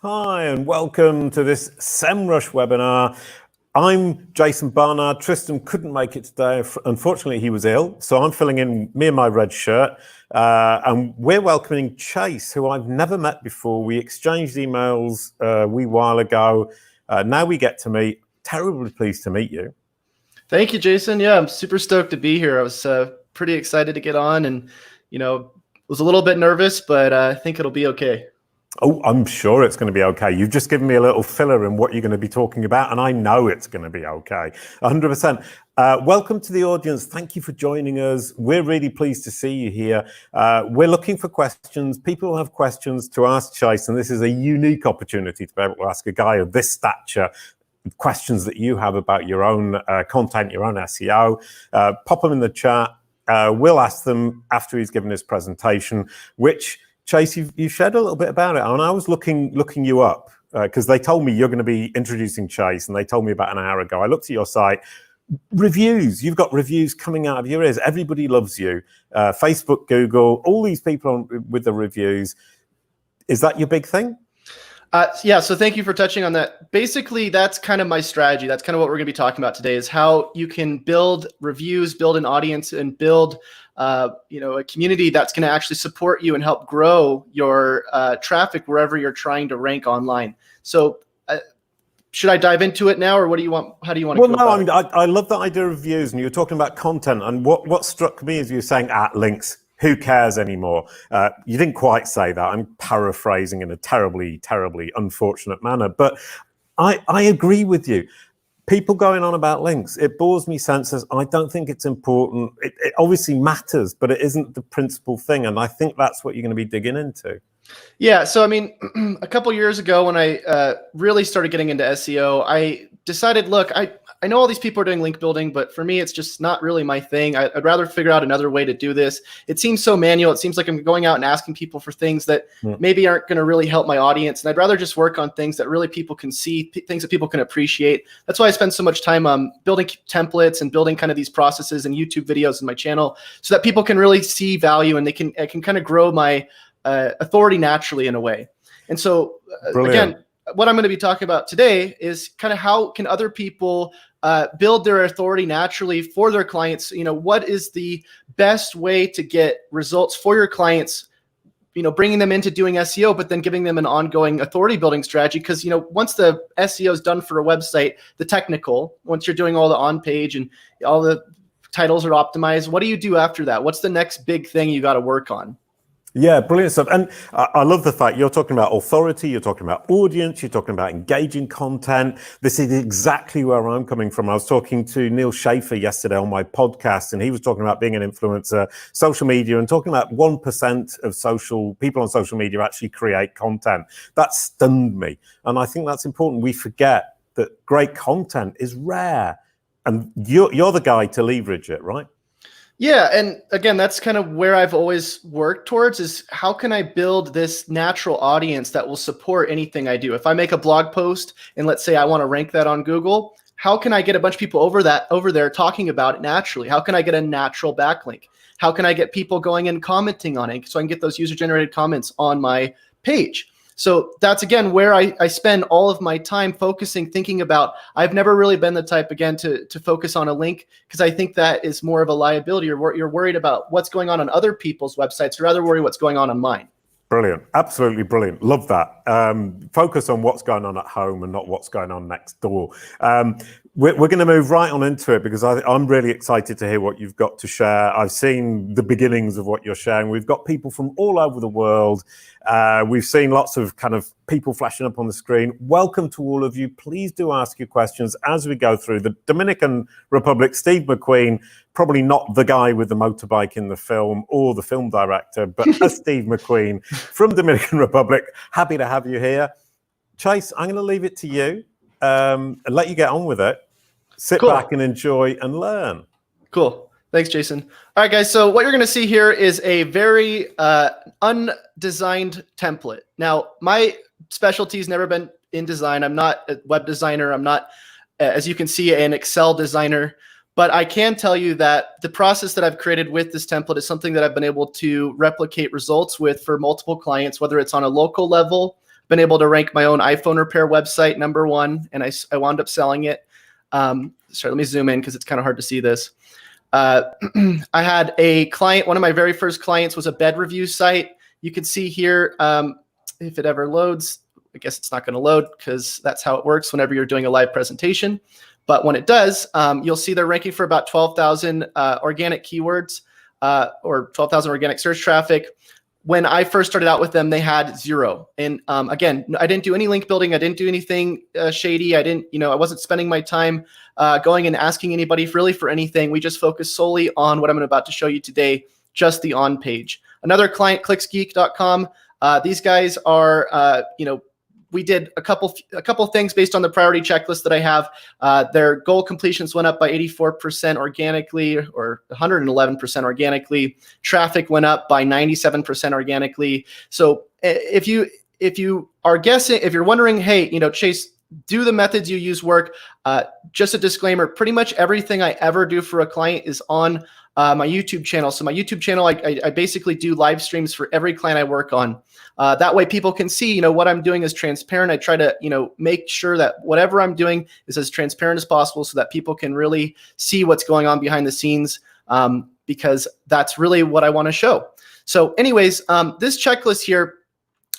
Hi, and welcome to this SEMrush webinar. I'm Jason Barnard. Tristan couldn't make it today. Unfortunately, he was ill, so I'm filling in, me in my red shirt. And we're welcoming Chase, who I've never met before. We exchanged emails a wee while ago. Now we get to meet. Terribly pleased to meet you. Thank you, Jason. Yeah, I'm super stoked to be here. I was pretty excited to get on and, was a little bit nervous, but I think it'll be okay. Oh, I'm sure it's going to be okay. You've just given me a little filler in what you're going to be talking about, and I know it's going to be okay, 100%. Welcome to the audience. Thank you for joining us. We're really pleased to see you here. We're looking for questions. People who have questions to ask Chase, and this is a unique opportunity to be able to ask a guy of this stature questions that you have about your own content, your own SEO. Pop them in the chat. We'll ask them after he's given his presentation, which Chase, you shared a little bit about it, and I was looking you up because they told me you're going to be introducing Chase, and they told me about an hour ago. I looked at your site. Reviews, you've got reviews coming out of your ears. Everybody loves you. Facebook, Google, all these people with the reviews. Is that your big thing? Yeah, so thank you for touching on that. Basically, that's kind of my strategy. That's kind of what we're going to be talking about today is how you can build reviews, build an audience, and build a community that's going to actually support you and help grow your traffic wherever you're trying to rank online. So should I dive into it now, or what do you want? How do you want to go about it? I love that idea of reviews, and you were talking about content, and what struck me is you were saying links. Who cares anymore? You didn't quite say that. I'm paraphrasing in a terribly, terribly unfortunate manner. But I agree with you. People going on about links, it bores me senseless. I don't think it's important. It obviously matters, but it isn't the principal thing. And I think that's what you're going to be digging into. Yeah. So, I mean, a couple of years ago when I really started getting into SEO, I decided, look, I know all these people are doing link building, but for me, it's just not really my thing. I'd rather figure out another way to do this. It seems so manual. It seems like I'm going out and asking people for things that maybe aren't going to really help my audience. And I'd rather just work on things that really people can see, things that people can appreciate. That's why I spend so much time building templates and building kind of these processes and YouTube videos in my channel so that people can really see value and I can kind of grow my authority naturally in a way. And so again, what I'm going to be talking about today is kind of how can other people build their authority naturally for their clients. What is the best way to get results for your clients, bringing them into doing SEO, but then giving them an ongoing authority building strategy. Because, once the SEO is done for a website, the technical, once you're doing all the on page and all the titles are optimized, what do you do after that? What's the next big thing you got to work on? Yeah, brilliant stuff. And I love the fact you're talking about authority, you're talking about audience, you're talking about engaging content. This is exactly where I'm coming from. I was talking to Neil Schaefer yesterday on my podcast, and he was talking about being an influencer, social media, and talking about 1% of people on social media actually create content. That stunned me. And I think that's important. We forget that great content is rare, and you're the guy to leverage it, right? Yeah. And again, that's kind of where I've always worked towards is how can I build this natural audience that will support anything I do? If I make a blog post and let's say I want to rank that on Google, how can I get a bunch of people over there talking about it naturally? How can I get a natural backlink? How can I get people going and commenting on it so I can get those user-generated comments on my page? So that's, again, where I spend all of my time focusing, thinking about, I've never really been the type, again, to focus on a link because I think that is more of a liability, or you're worried about what's going on other people's websites. You'd rather worry what's going on mine. Brilliant. Absolutely brilliant. Love that. Focus on what's going on at home and not what's going on next door. We're going to move right on into it because I'm really excited to hear what you've got to share. I've seen the beginnings of what you're sharing. We've got people from all over the world. We've seen lots of kind of people flashing up on the screen. Welcome to all of you. Please do ask your questions as we go through. The Dominican Republic, Steve McQueen, probably not the guy with the motorbike in the film or the film director, but Steve McQueen from Dominican Republic. Happy to have you here. Chase, I'm going to leave it to you and let you get on with it. Sit back and enjoy and learn. Cool. Thanks, Jason. All right, guys. So what you're going to see here is a very undesigned template. Now, my specialty has never been in design. I'm not a web designer. I'm not, as you can see, an Excel designer. But I can tell you that the process that I've created with this template is something that I've been able to replicate results with for multiple clients, whether it's on a local level, been able to rank my own iPhone repair website #1, and I wound up selling it. Sorry, let me zoom in because it's kind of hard to see this. I had a client, one of my very first clients was a bed review site. You can see here, if it ever loads, I guess it's not going to load because that's how it works whenever you're doing a live presentation. But when it does, you'll see they're ranking for about 12,000 organic keywords or 12,000 organic search traffic. When I first started out with them, they had 0. And again, I didn't do any link building. I didn't do anything shady. I wasn't spending my time going and asking anybody really for anything. We just focused solely on what I'm about to show you today, just the on page. Another client, clicksgeek.com. These guys are, we did a couple things based on the priority checklist that I have. Their goal completions went up by 84% organically, or 111% organically. Traffic went up by 97% organically. So if you are guessing, if you're wondering, hey, Chase, do the methods you use work? Just a disclaimer: pretty much everything I ever do for a client is on my YouTube channel. So my YouTube channel, I basically do live streams for every client I work on. That way people can see, what I'm doing is transparent. I try to, make sure that whatever I'm doing is as transparent as possible so that people can really see what's going on behind the scenes, because that's really what I want to show. So anyways, this checklist here,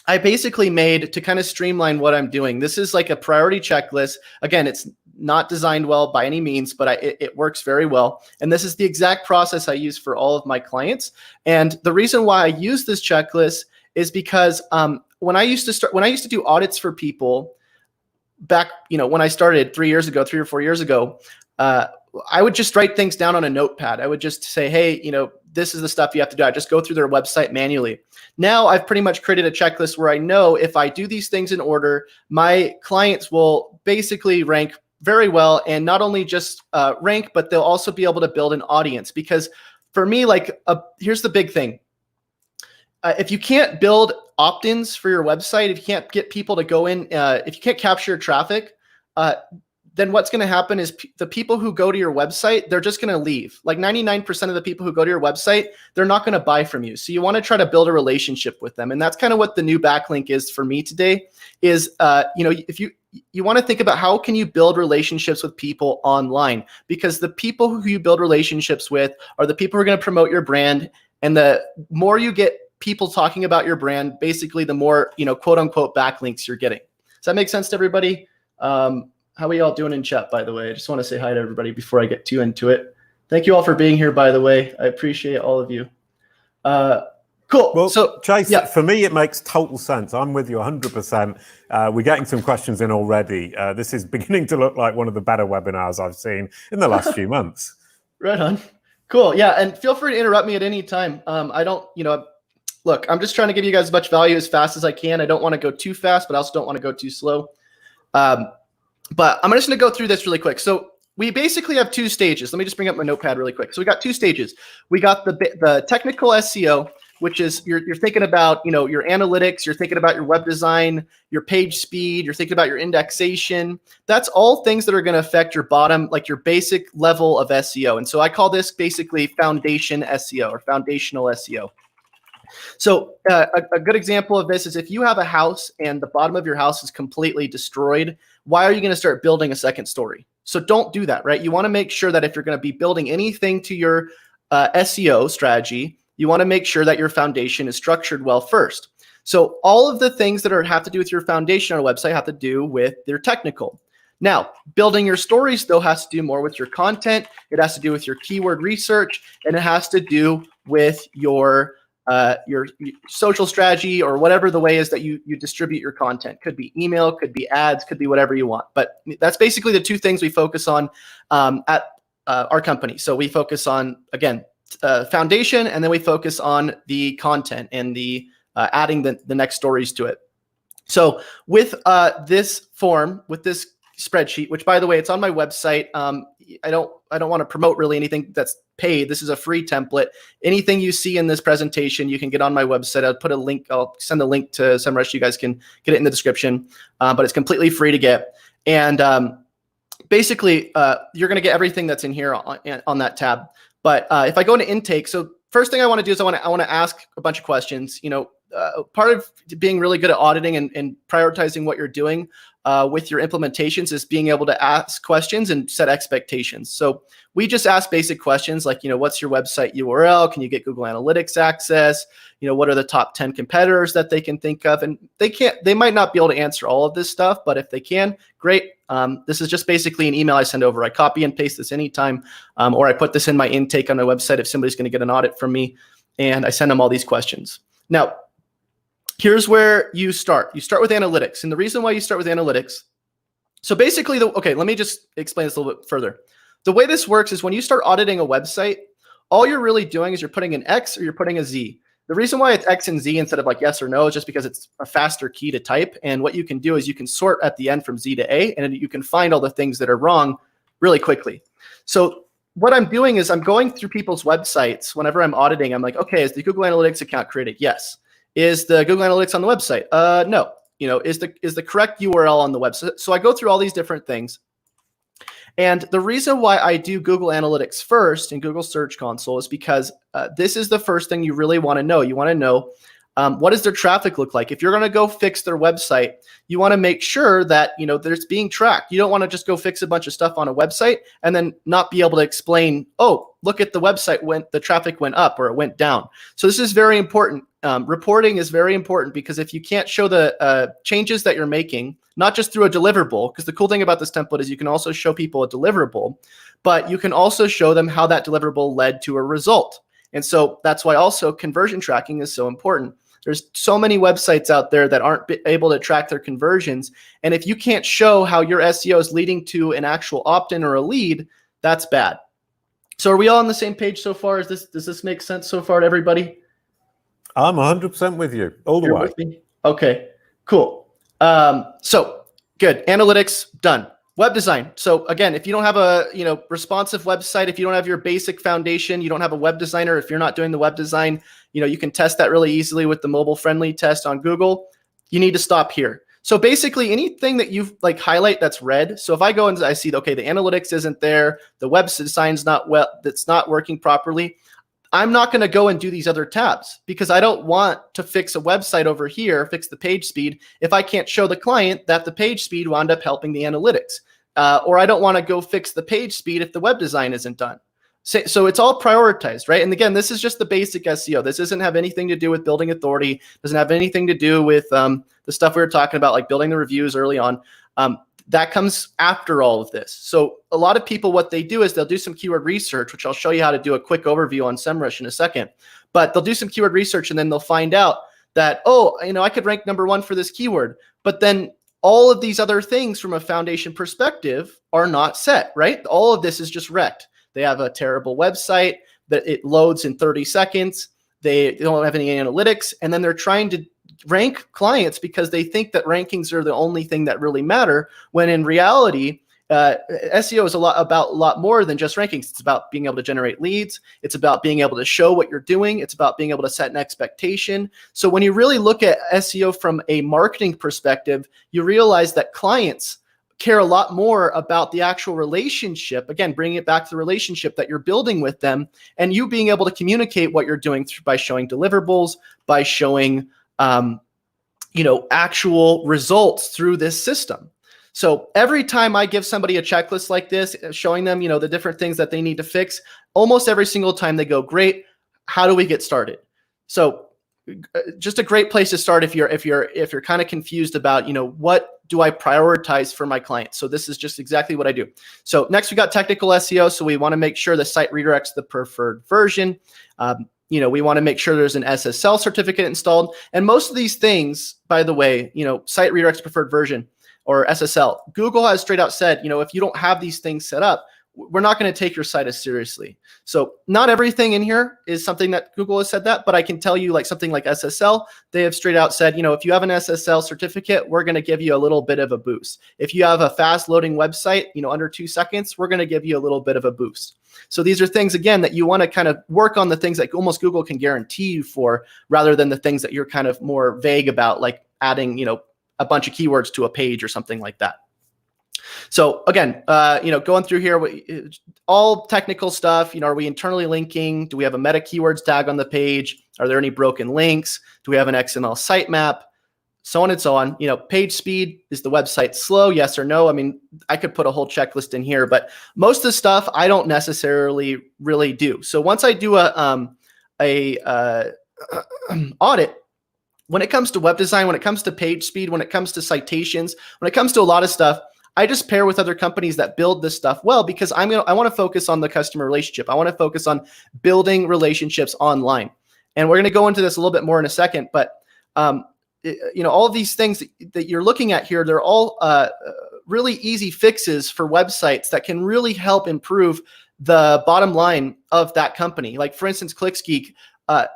I basically made to kind of streamline what I'm doing. This is like a priority checklist. Again, it's not designed well by any means, but it works very well. And this is the exact process I use for all of my clients. And the reason why I use this checklist is because when I used to do audits for people back, when I started 3 or 4 years ago, I would just write things down on a notepad. I would just say, hey, this is the stuff you have to do. I just go through their website manually. Now I've pretty much created a checklist where I know if I do these things in order, my clients will basically rank very well, and not only just rank, but they'll also be able to build an audience. Because for me, here's the big thing. If you can't build opt-ins for your website, if you can't get people to go in, if you can't capture your traffic, then what's going to happen is the people who go to your website, they're just going to leave. Like 99% of the people who go to your website, they're not going to buy from you. So you want to try to build a relationship with them. And that's kind of what the new backlink is for me today is, if you want to think about how can you build relationships with people online, because the people who you build relationships with are the people who are going to promote your brand. And the more you get people talking about your brand, basically the more, quote unquote backlinks you're getting. Does that make sense to everybody? How are you all doing in chat, by the way? I just want to say hi to everybody before I get too into it. Thank you all for being here, by the way. I appreciate all of you. Cool. Well, so Chase, yeah. For me, it makes total sense. I'm with you 100%. We're getting some questions in already. This is beginning to look like one of the better webinars I've seen in the last few months. Right on. Cool. Yeah. And feel free to interrupt me at any time. I don't, look, I'm just trying to give you guys as much value as fast as I can. I don't want to go too fast, but I also don't want to go too slow. But I'm just going to go through this really quick. So we basically have 2 stages. Let me just bring up my notepad really quick. So we got 2 stages. We got the technical SEO, which is you're thinking about, your analytics, you're thinking about your web design, your page speed, you're thinking about your indexation. That's all things that are going to affect your bottom, like your basic level of SEO. And so I call this basically foundation SEO or foundational SEO. So a good example of this is if you have a house and the bottom of your house is completely destroyed, why are you going to start building a second story? So don't do that, right? You want to make sure that if you're going to be building anything to your SEO strategy, you want to make sure that your foundation is structured well first. So all of the things that have to do with your foundation on a website have to do with their technical. Now, building your stories though has to do more with your content. It has to do with your keyword research, and it has to do with your social strategy, or whatever the way is that you distribute your content. Could be email, could be ads, could be whatever you want. But that's basically the 2 things we focus on at our company. So we focus on, again, foundation, and then we focus on the content and the adding the next stories to it. So with this form, with this spreadsheet, which by the way, it's on my website. I don't want to promote really anything that's paid. This is a free template. Anything you see in this presentation, you can get on my website. I'll put a link. I'll send a link to SEMrush. You guys can get it in the description, but it's completely free to get. And basically, you're going to get everything that's in here on that tab. But if I go into intake, so first thing I want to do is I want to ask a bunch of questions. part of being really good at auditing and prioritizing what you're doing with your implementations is being able to ask questions and set expectations. So we just ask basic questions like, what's your website URL? Can you get Google Analytics access? What are the top 10 competitors that they can think of? And they might not be able to answer all of this stuff, but if they can, great. This is just basically an email I send over. I copy and paste this anytime, or I put this in my intake on my website if somebody's going to get an audit from me, and I send them all these questions. Now, here's where you start. You start with analytics. And the reason why you start with analytics, so basically, let me just explain this a little bit further. The way this works is when you start auditing a website, all you're really doing is you're putting an X or you're putting a Z. The reason why it's X and Z instead of like yes or no is just because it's a faster key to type. And what you can do is you can sort at the end from Z to A, and you can find all the things that are wrong really quickly. So what I'm doing is I'm going through people's websites. Whenever I'm auditing, I'm like, okay, is the Google Analytics account created? Yes. Is the Google Analytics on the website? No. Is the correct URL on the website? So I go through all these different things. And the reason why I do Google Analytics first in Google Search Console is because this is the first thing you really want to know. You want to know what does their traffic look like? If you're going to go fix their website, you want to make sure that there's being tracked. You don't want to just go fix a bunch of stuff on a website and then not be able to explain, oh, look at the website when the traffic went up or it went down. So this is very important. Reporting is very important because if you can't show the changes that you're making, not just through a deliverable, because the cool thing about this template is you can also show people a deliverable, but you can also show them how that deliverable led to a result. And so that's why also conversion tracking is so important. There's so many websites out there that aren't able to track their conversions. And if you can't show how your SEO is leading to an actual opt-in or a lead, that's bad. So are we all on the same page so far? Does this make sense so far to everybody? I'm 100% with you all the way. With me? Okay, cool. So good. Analytics done. Web design. So again, if you don't have a responsive website, if you don't have your basic foundation, you don't have a web designer, if you're not doing the web design, you can test that really easily with the mobile friendly test on Google. You need to stop here. So basically anything that you highlight that's red. So if I go and I see, okay, the analytics isn't there, the web design's that's not working properly, I'm not going to go and do these other tabs because I don't want to fix a website over here, fix the page speed, if I can't show the client that the page speed wound up helping the analytics. Or I don't want to go fix the page speed if the web design isn't done. So it's all prioritized, right? And again, this is just the basic SEO. This doesn't have anything to do with building authority. Doesn't have anything to do with the stuff we were talking about, like building the reviews early on. That comes after all of this. So a lot of people, what they do is they'll do some keyword research, which I'll show you how to do a quick overview on SEMrush in a second. But they'll do some keyword research and then they'll find out that, oh, I could rank #1 for this keyword. But then all of these other things from a foundation perspective are not set, right? All of this is just wrecked. They have a terrible website that it loads in 30 seconds. They don't have any analytics. And then they're trying to rank clients because they think that rankings are the only thing that really matter, when in reality, SEO is a lot more than just rankings. It's about being able to generate leads. It's about being able to show what you're doing. It's about being able to set an expectation. So when you really look at SEO from a marketing perspective, you realize that clients care a lot more about the actual relationship. Again, bringing it back to the relationship that you're building with them, and you being able to communicate what you're doing by showing deliverables, by showing actual results through this system. So every time I give somebody a checklist like this, showing them, the different things that they need to fix, almost every single time they go, great, how do we get started? So just a great place to start if you're kind of confused about, what do I prioritize for my clients? So this is just exactly what I do. So next we got technical SEO. So we want to make sure the site redirects the preferred version. We want to make sure there's an SSL certificate installed. And most of these things, by the way, site redirects preferred version or SSL, Google has straight out said, if you don't have these things set up, we're not going to take your site as seriously. So not everything in here is something that Google has said that, but I can tell you like something like SSL, they have straight out said, if you have an SSL certificate, we're going to give you a little bit of a boost. If you have a fast loading website, under 2 seconds, we're going to give you a little bit of a boost. So these are things, again, that you want to kind of work on, the things that almost Google can guarantee you for, rather than the things that you're kind of more vague about, like adding, a bunch of keywords to a page or something like that. So again, going through here, all technical stuff. Are we internally linking? Do we have a meta keywords tag on the page? Are there any broken links? Do we have an XML sitemap? So on and so on. Page speed, is the website slow? Yes or no? I mean, I could put a whole checklist in here, but most of the stuff I don't necessarily really do. So once I do a audit, when it comes to web design, when it comes to page speed, when it comes to citations, when it comes to a lot of stuff, I just pair with other companies that build this stuff well, because I want to focus on the customer relationship. I want to focus on building relationships online. And we're going to go into this a little bit more in a second, but all of these things that you're looking at here, they're all really easy fixes for websites that can really help improve the bottom line of that company. Like for instance, ClicksGeek,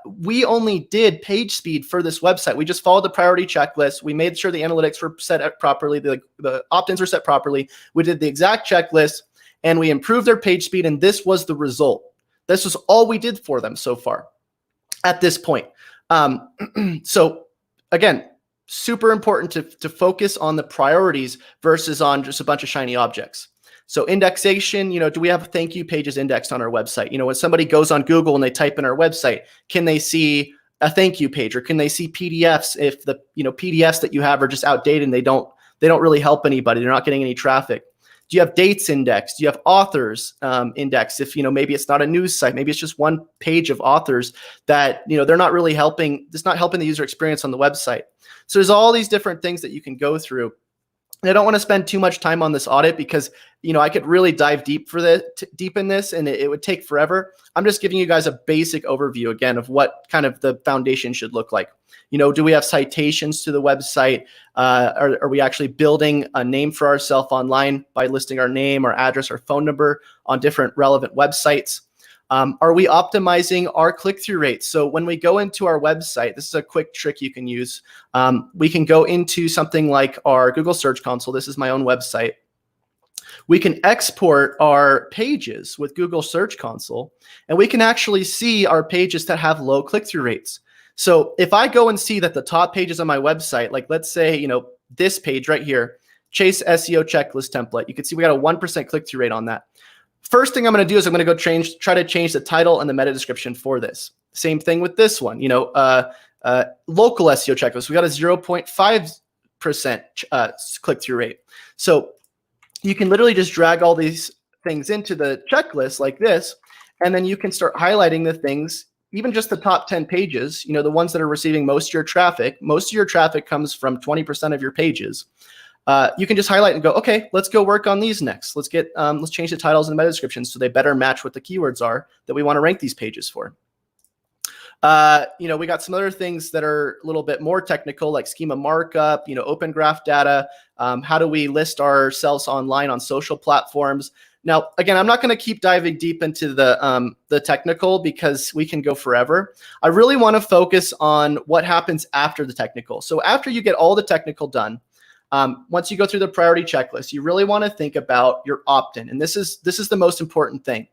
we only did page speed for this website. We just followed the priority checklist. We made sure the analytics were set up properly. The opt-ins were set properly. We did the exact checklist and we improved their page speed. And this was the result. This was all we did for them so far at this point. So again, super important to focus on the priorities versus on just a bunch of shiny objects. So indexation, do we have thank you pages indexed on our website? When somebody goes on Google and they type in our website, can they see a thank you page, or can they see PDFs if the PDFs that you have are just outdated and they don't really help anybody? They're not getting any traffic. Do you have dates indexed? Do you have authors indexed? If maybe it's not a news site, maybe it's just one page of authors that they're not really helping. It's not helping the user experience on the website. So there's all these different things that you can go through. And I don't want to spend too much time on this audit because I could really dive deep in this, and it would take forever. I'm just giving you guys a basic overview again of what kind of the foundation should look like. Do we have citations to the website? Are we actually building a name for ourselves online by listing our name, our address, our phone number on different relevant websites? Are we optimizing our click-through rates? So when we go into our website, this is a quick trick you can use. We can go into something like our Google Search Console. This is my own website. We can export our pages with Google Search Console, and we can actually see our pages that have low click-through rates. So if I go and see that the top pages on my website, like let's say, this page right here, Chase SEO checklist template, you can see we got a 1% click-through rate on that. First thing I'm going to do is I'm going to go try to change the title and the meta description for this. Same thing with this one, local SEO checklist. We got a 0.5% click-through rate. So you can literally just drag all these things into the checklist like this, and then you can start highlighting the things, even just the top 10 pages, the ones that are receiving most of your traffic. Most of your traffic comes from 20% of your pages. You can just highlight and go, okay, let's go work on these next. Let's change the titles and meta descriptions so they better match what the keywords are that we want to rank these pages for. We got some other things that are a little bit more technical, like schema markup, open graph data. How do we list ourselves online on social platforms? Now, again, I'm not going to keep diving deep into the technical because we can go forever. I really want to focus on what happens after the technical. So after you get all the technical done, once you go through the priority checklist, you really want to think about your opt-in. And this is the most important thing.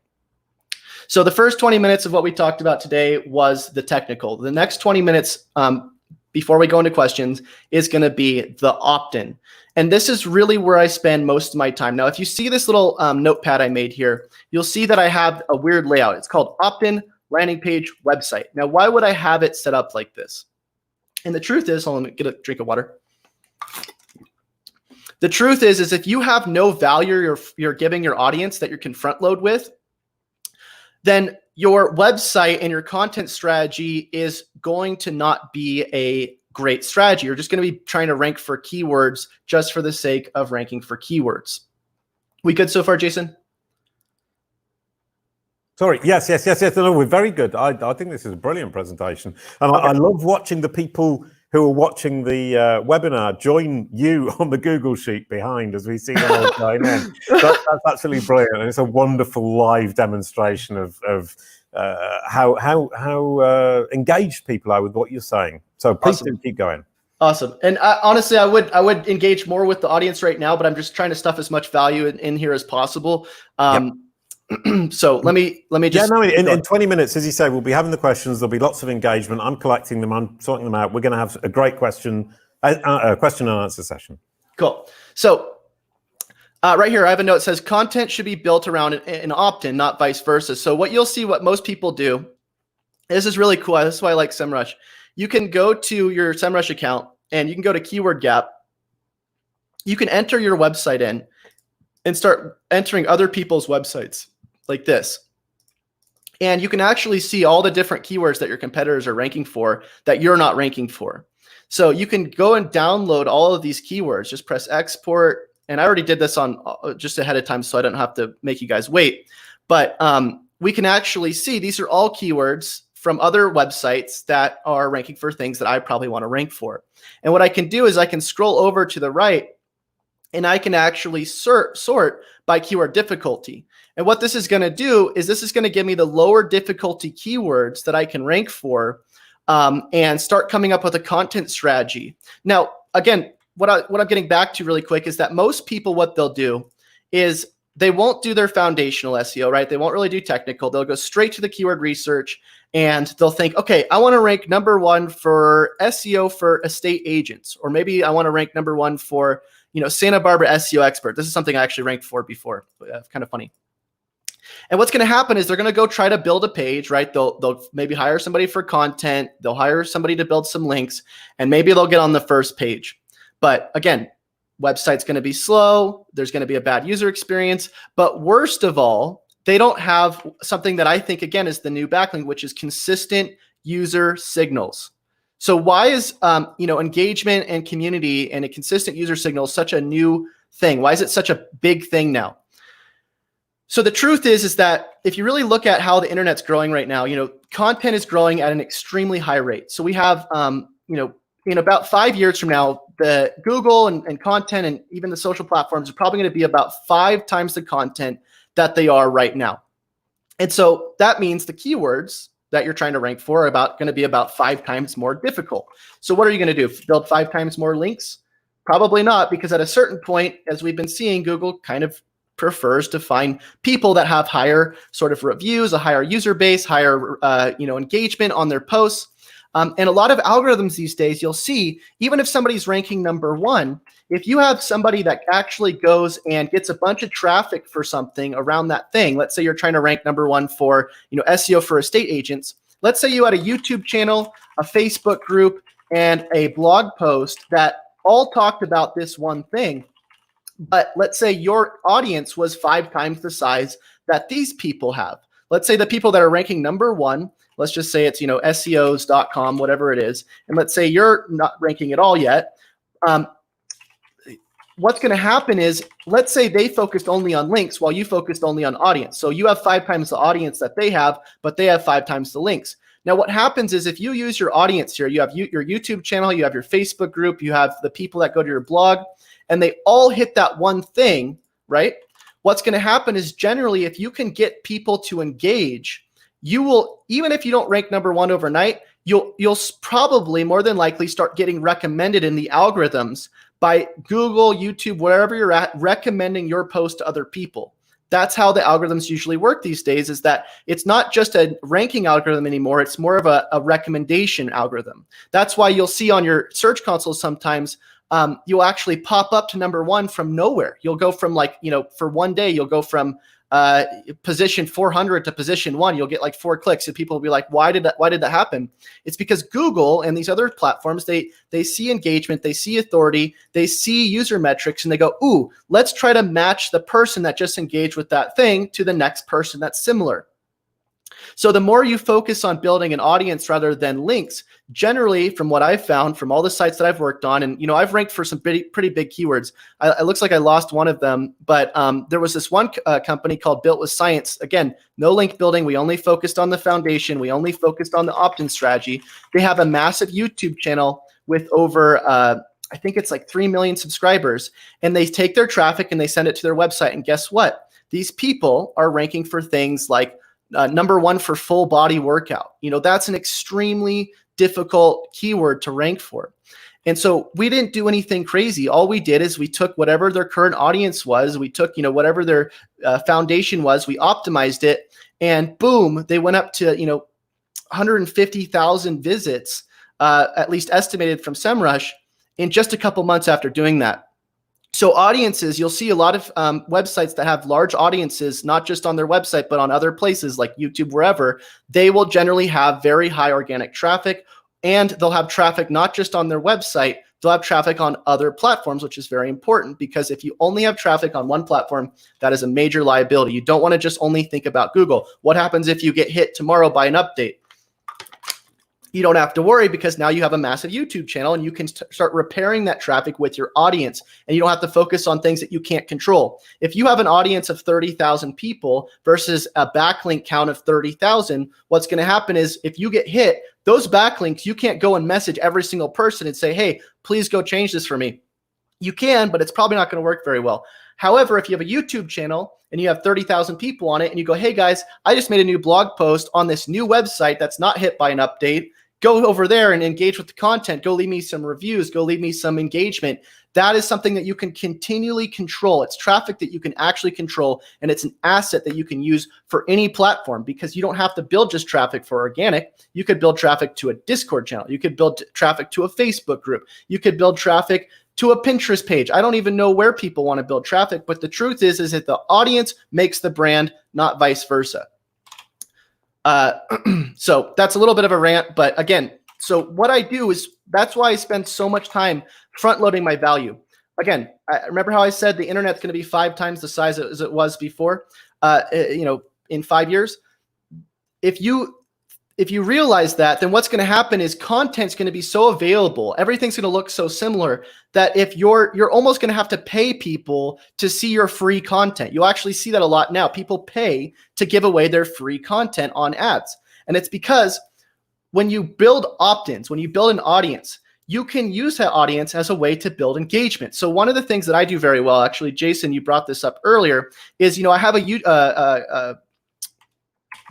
So the first 20 minutes of what we talked about today was the technical. The next 20 minutes before we go into questions is going to be the opt-in. And this is really where I spend most of my time. Now, if you see this little notepad I made here, you'll see that I have a weird layout. It's called opt-in landing page website. Now, why would I have it set up like this? And the truth is, hold on, let me get a drink of water. The truth is if you have no value you're giving your audience that you can front load with, then your website and your content strategy is going to not be a great strategy. You're just going to be trying to rank for keywords just for the sake of ranking for keywords. We good so far, Jason? Sorry. Yes. No, we're very good. I think this is a brilliant presentation. And okay. I love watching the people who are watching the webinar join you on the Google Sheet behind as we see them all going in. That's absolutely brilliant. And it's a wonderful live demonstration of how engaged people are with what you're saying. So please do keep going. Awesome. And honestly, I would engage more with the audience right now, but I'm just trying to stuff as much value in here as possible. Yep. So let me just in 20 minutes, as you say, we'll be having the questions. There'll be lots of engagement. I'm collecting them. I'm sorting them out. We're going to have a great question and answer session. Cool. So Right here, I have a note that says content should be built around an opt-in, not vice versa. So what you'll see, what most people do, this is really cool. This is why I like SEMrush. You can go to your SEMrush account and you can go to Keyword Gap. You can enter your website in and start entering other people's websites like this. And you can actually see all the different keywords that your competitors are ranking for that you're not ranking for. So you can go and download all of these keywords. Just press export. And I already did this on just ahead of time, so I don't have to make you guys wait. But we can actually see these are all keywords from other websites that are ranking for things that I probably want to rank for. And what I can do is I can scroll over to the right and I can actually sort by keyword difficulty. And what this is going to do is this is going to give me the lower difficulty keywords that I can rank for and start coming up with a content strategy. Now, again, what I'm getting back to really quick is that most people, what they'll do is they won't do their foundational SEO, right? They won't really do technical. They'll go straight to the keyword research and they'll think, okay, I want to rank #1 for SEO for estate agents, or maybe I want to rank #1 for, Santa Barbara SEO expert. This is something I actually ranked for before. It's kind of funny. And what's going to happen is they're going to go try to build a page, right? They'll maybe hire somebody for content. They'll hire somebody to build some links, and maybe they'll get on the first page. But again, website's going to be slow. There's going to be a bad user experience. But worst of all, they don't have something that I think, again, is the new backlink, which is consistent user signals. So why is engagement and community and a consistent user signal such a new thing? Why is it such a big thing now? So the truth is that if you really look at how the internet's growing right now, content is growing at an extremely high rate. So we have, in about 5 years from now, the Google and content and even the social platforms are probably going to be about 5 times the content that they are right now. And so that means the keywords that you're trying to rank for are going to be about 5 times more difficult. So what are you going to do? Build 5 times more links? Probably not, because at a certain point, as we've been seeing, Google kind of prefers to find people that have higher sort of reviews, a higher user base, higher engagement on their posts. And a lot of algorithms these days, you'll see, even if somebody's ranking #1, if you have somebody that actually goes and gets a bunch of traffic for something around that thing, let's say you're trying to rank #1 for SEO for estate agents. Let's say you had a YouTube channel, a Facebook group, and a blog post that all talked about this one thing. But let's say your audience was 5 times the size that these people have. Let's say the people that are ranking #1, let's just say it's, SEOs.com, whatever it is. And let's say you're not ranking at all yet. What's going to happen is, let's say they focused only on links while you focused only on audience. So you have 5 times the audience that they have, but they have 5 times the links. Now, what happens is if you use your audience here, you have your YouTube channel, you have your Facebook group, you have the people that go to your blog, and they all hit that one thing, right? What's going to happen is generally, if you can get people to engage, you will, even if you don't rank #1 overnight, you'll probably more than likely start getting recommended in the algorithms by Google, YouTube, wherever you're at, recommending your post to other people. That's how the algorithms usually work these days, is that it's not just a ranking algorithm anymore. It's more of a recommendation algorithm. That's why you'll see on your search console sometimes you'll actually pop up to #1 from nowhere. You'll go from for one day, you'll go from position 400 to position 1. You'll get like 4 clicks, and people will be like, why did that happen? It's because Google and these other platforms, they see engagement, they see authority, they see user metrics, and they go, ooh, let's try to match the person that just engaged with that thing to the next person that's similar. So the more you focus on building an audience rather than links, generally, from what I've found from all the sites that I've worked on, and I've ranked for some pretty big keywords. It looks like I lost one of them, but there was this one company called Built with Science. Again, no link building. We only focused on the foundation. We only focused on the opt-in strategy. They have a massive YouTube channel with over I think it's like 3 million subscribers, and they take their traffic and they send it to their website. And guess what? These people are ranking for things like #1 for full body workout. That's an extremely difficult keyword to rank for. And so we didn't do anything crazy. All we did is we took whatever their current audience was, we took, whatever their foundation was, we optimized it, and boom, they went up to, 150,000 visits, at least estimated from SEMrush, in just a couple months after doing that. So audiences, you'll see a lot of websites that have large audiences, not just on their website, but on other places like YouTube, wherever. They will generally have very high organic traffic, and they'll have traffic not just on their website, they'll have traffic on other platforms, which is very important, because if you only have traffic on one platform, that is a major liability. You don't want to just only think about Google. What happens if you get hit tomorrow by an update? You don't have to worry, because now you have a massive YouTube channel and you can start repairing that traffic with your audience, and you don't have to focus on things that you can't control. If you have an audience of 30,000 people versus a backlink count of 30,000, what's going to happen is if you get hit, those backlinks, you can't go and message every single person and say, hey, please go change this for me. You can, but it's probably not going to work very well. However, if you have a YouTube channel and you have 30,000 people on it and you go, hey guys, I just made a new blog post on this new website that's not hit by an update. Go over there and engage with the content. Go leave me some reviews. Go leave me some engagement. That is something that you can continually control. It's traffic that you can actually control, and it's an asset that you can use for any platform, because you don't have to build just traffic for organic. You could build traffic to a Discord channel. You could build traffic to a Facebook group. You could build traffic to a Pinterest page. I don't even know where people want to build traffic, but the truth is that the audience makes the brand, not vice versa. So that's a little bit of a rant, but again, so what I do is, that's why I spend so much time front loading my value. Again, I remember how I said the internet's going to be 5 times the size as it was before, in 5 years. If you realize that, then what's going to happen is content's going to be so available, everything's going to look so similar, that if you're almost going to have to pay people to see your free content. You'll actually see that a lot now. People pay to give away their free content on ads. And it's because when you build opt-ins, when you build an audience, you can use that audience as a way to build engagement. So one of the things that I do very well, actually, Jason, you brought this up earlier, is, I have a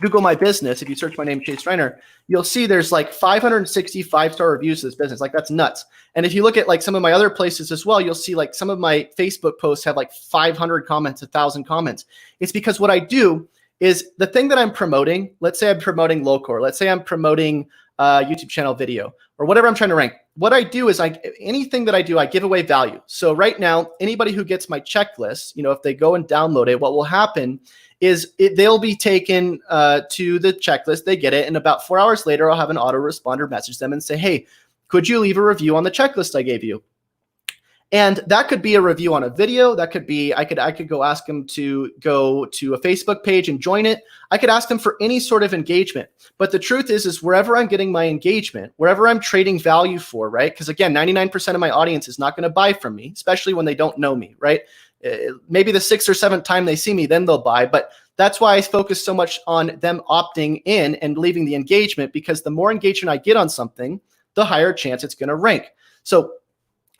Google My Business. If you search my name, Chase Reiner, you'll see there's like 560 5-star reviews of this business. Like, that's nuts. And if you look at like some of my other places as well, you'll see like some of my Facebook posts have like 500 comments, 1,000 comments. It's because what I do is, the thing that I'm promoting, let's say I'm promoting Lowcore, let's say I'm promoting YouTube channel video, or whatever I'm trying to rank. What I do is, anything that I do, I give away value. So right now, anybody who gets my checklist, if they go and download it, what will happen is they'll be taken to the checklist. They get it, and about 4 hours later, I'll have an autoresponder message them and say, hey, could you leave a review on the checklist I gave you? And that could be a review on a video. That could be, I could go ask them to go to a Facebook page and join it. I could ask them for any sort of engagement. But the truth is wherever I'm getting my engagement, wherever I'm trading value for, right? Because again, 99% of my audience is not going to buy from me, especially when they don't know me, right? Maybe the 6th or 7th time they see me, then they'll buy. But that's why I focus so much on them opting in and leaving the engagement, because the more engagement I get on something, the higher chance it's going to rank. So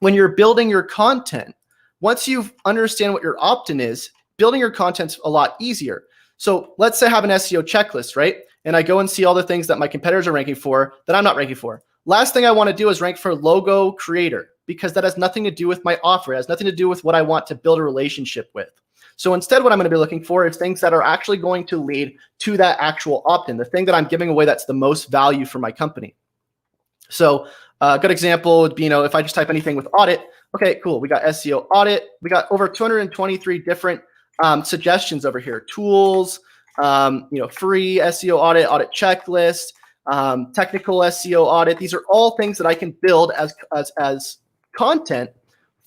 when you're building your content, once you understand what your opt-in is, building your content's a lot easier. So let's say I have an SEO checklist, right? And I go and see all the things that my competitors are ranking for that I'm not ranking for. Last thing I want to do is rank for logo creator, because that has nothing to do with my offer. It has nothing to do with what I want to build a relationship with. So instead, what I'm going to be looking for is things that are actually going to lead to that actual opt-in, the thing that I'm giving away that's the most value for my company. So a good example would be, if I just type anything with audit, okay, cool. We got SEO audit. We got over 223 different suggestions over here. Tools, free SEO audit checklist, technical SEO audit. These are all things that I can build as content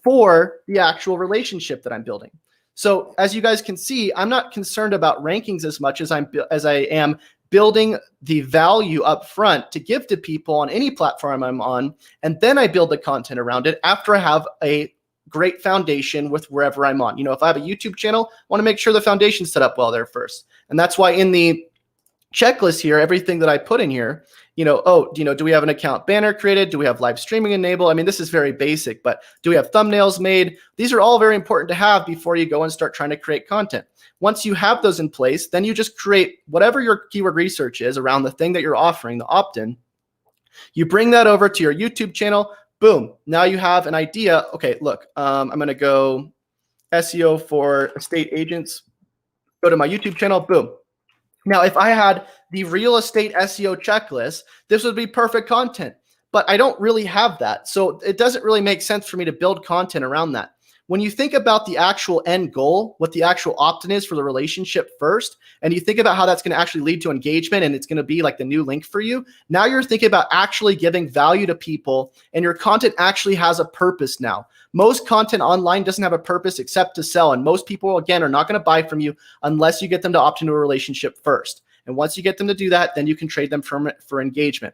for the actual relationship that I'm building. So as you guys can see, I'm not concerned about rankings as much as I am building the value up front to give to people on any platform I'm on, and then I build the content around it after I have a great foundation with wherever I'm on. If I have a YouTube channel, I want to make sure the foundation's set up well there first. And that's why in the checklist here, everything that I put in here, do we have an account banner created? Do we have live streaming enabled? I mean, this is very basic, but do we have thumbnails made? These are all very important to have before you go and start trying to create content. Once you have those in place, then you just create whatever your keyword research is around the thing that you're offering, the opt-in. You bring that over to your YouTube channel. Boom. Now you have an idea. Okay, look, I'm going to go SEO for estate agents. Go to my YouTube channel. Boom. Now, if I had the real estate SEO checklist, this would be perfect content. But I don't really have that. So it doesn't really make sense for me to build content around that. when you think about the actual end goal, what the actual opt-in is for the relationship first, and you think about how that's going to actually lead to engagement and it's going to be like the new link for you, now you're thinking about actually giving value to people, and your content actually has a purpose now. Most content online doesn't have a purpose except to sell, and most people, again, are not going to buy from you unless you get them to opt into a relationship first. And once you get them to do that, then you can trade them for engagement.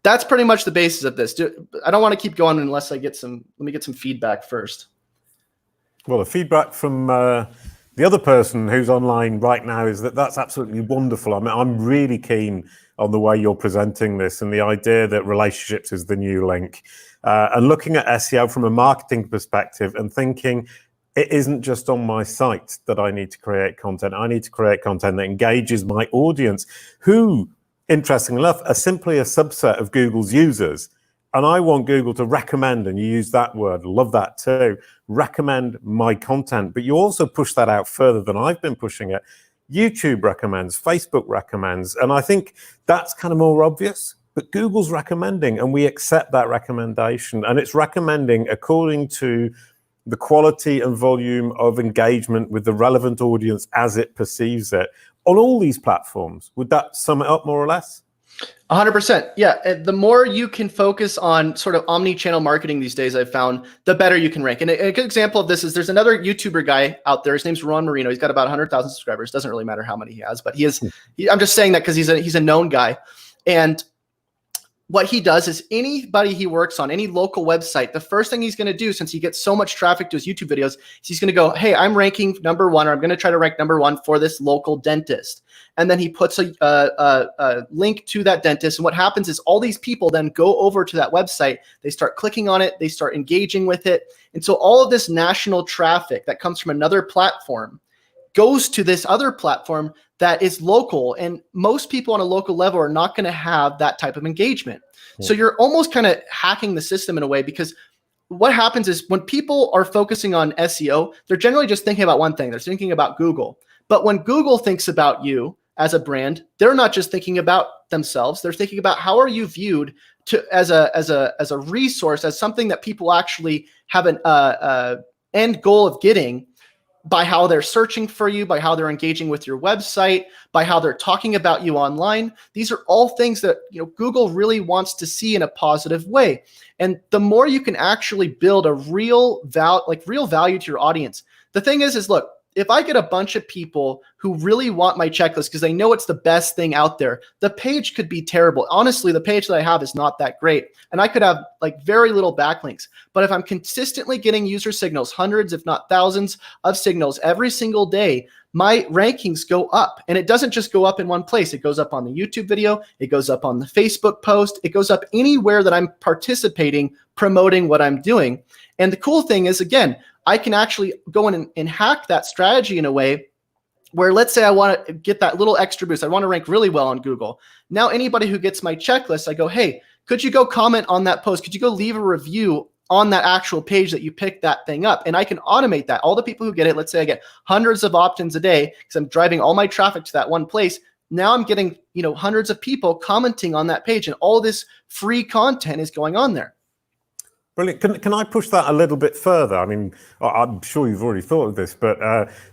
That's pretty much the basis of this. I don't want to keep going unless I get some, let me get some feedback first. Well, the feedback from the other person who's online right now is that that's absolutely wonderful. I mean, I'm really keen on the way you're presenting this and the idea that relationships is the new link. And looking at SEO from a marketing perspective and thinking, it isn't just on my site that I need to create content. I need to create content that engages my audience, who, interestingly enough, are simply a subset of Google's users. And I want Google to recommend, and you use that word, love that too, recommend my content. But you also push that out further than I've been pushing it. YouTube recommends, Facebook recommends, and I think that's kind of more obvious. But Google's recommending, and we accept that recommendation. And it's recommending according to the quality and volume of engagement with the relevant audience as it perceives it on all these platforms. Would that sum it up more or less? 100%. Yeah. The more you can focus on sort of omni-channel marketing these days, I've found, the better you can rank. And a good example of this is there's another YouTuber guy out there. His name's Ron Marino. He's got about 100,000 subscribers. Doesn't really matter how many he has, but I'm just saying that because he's a known guy. And what he does is anybody he works on, any local website, the first thing he's going to do, since he gets so much traffic to his YouTube videos, is he's going to go, hey, I'm ranking #1, or I'm going to try to rank #1 for this local dentist. And then he puts a link to that dentist. And what happens is all these people then go over to that website. They start clicking on it. They start engaging with it. And so all of this national traffic that comes from another platform goes to this other platform that is local, and most people on a local level are not going to have that type of engagement. So you're almost kind of hacking the system in a way, because what happens is when people are focusing on SEO, they're generally just thinking about one thing. They're thinking about Google. But when Google thinks about you as a brand, they're not just thinking about themselves. They're thinking about how are you viewed as a resource, as something that people actually have an end goal of getting, by how they're searching for you, by how they're engaging with your website, by how they're talking about you online. These are all things that Google really wants to see in a positive way. And the more you can actually build a real value to your audience. The thing is look, if I get a bunch of people who really want my checklist because they know it's the best thing out there, the page could be terrible. Honestly, the page that I have is not that great. And I could have like very little backlinks. But if I'm consistently getting user signals, hundreds, if not thousands of signals every single day, my rankings go up. And it doesn't just go up in one place. It goes up on the YouTube video. It goes up on the Facebook post. It goes up anywhere that I'm participating, promoting what I'm doing. And the cool thing is, again, I can actually go in and hack that strategy in a way where, let's say I want to get that little extra boost. I want to rank really well on Google. Now, anybody who gets my checklist, I go, hey, could you go comment on that post? Could you go leave a review on that actual page that you picked that thing up? And I can automate that. All the people who get it, let's say I get hundreds of opt-ins a day because I'm driving all my traffic to that one place. Now I'm getting, hundreds of people commenting on that page, and all this free content is going on there. Brilliant. Can I push that a little bit further? I mean, I'm sure you've already thought of this, but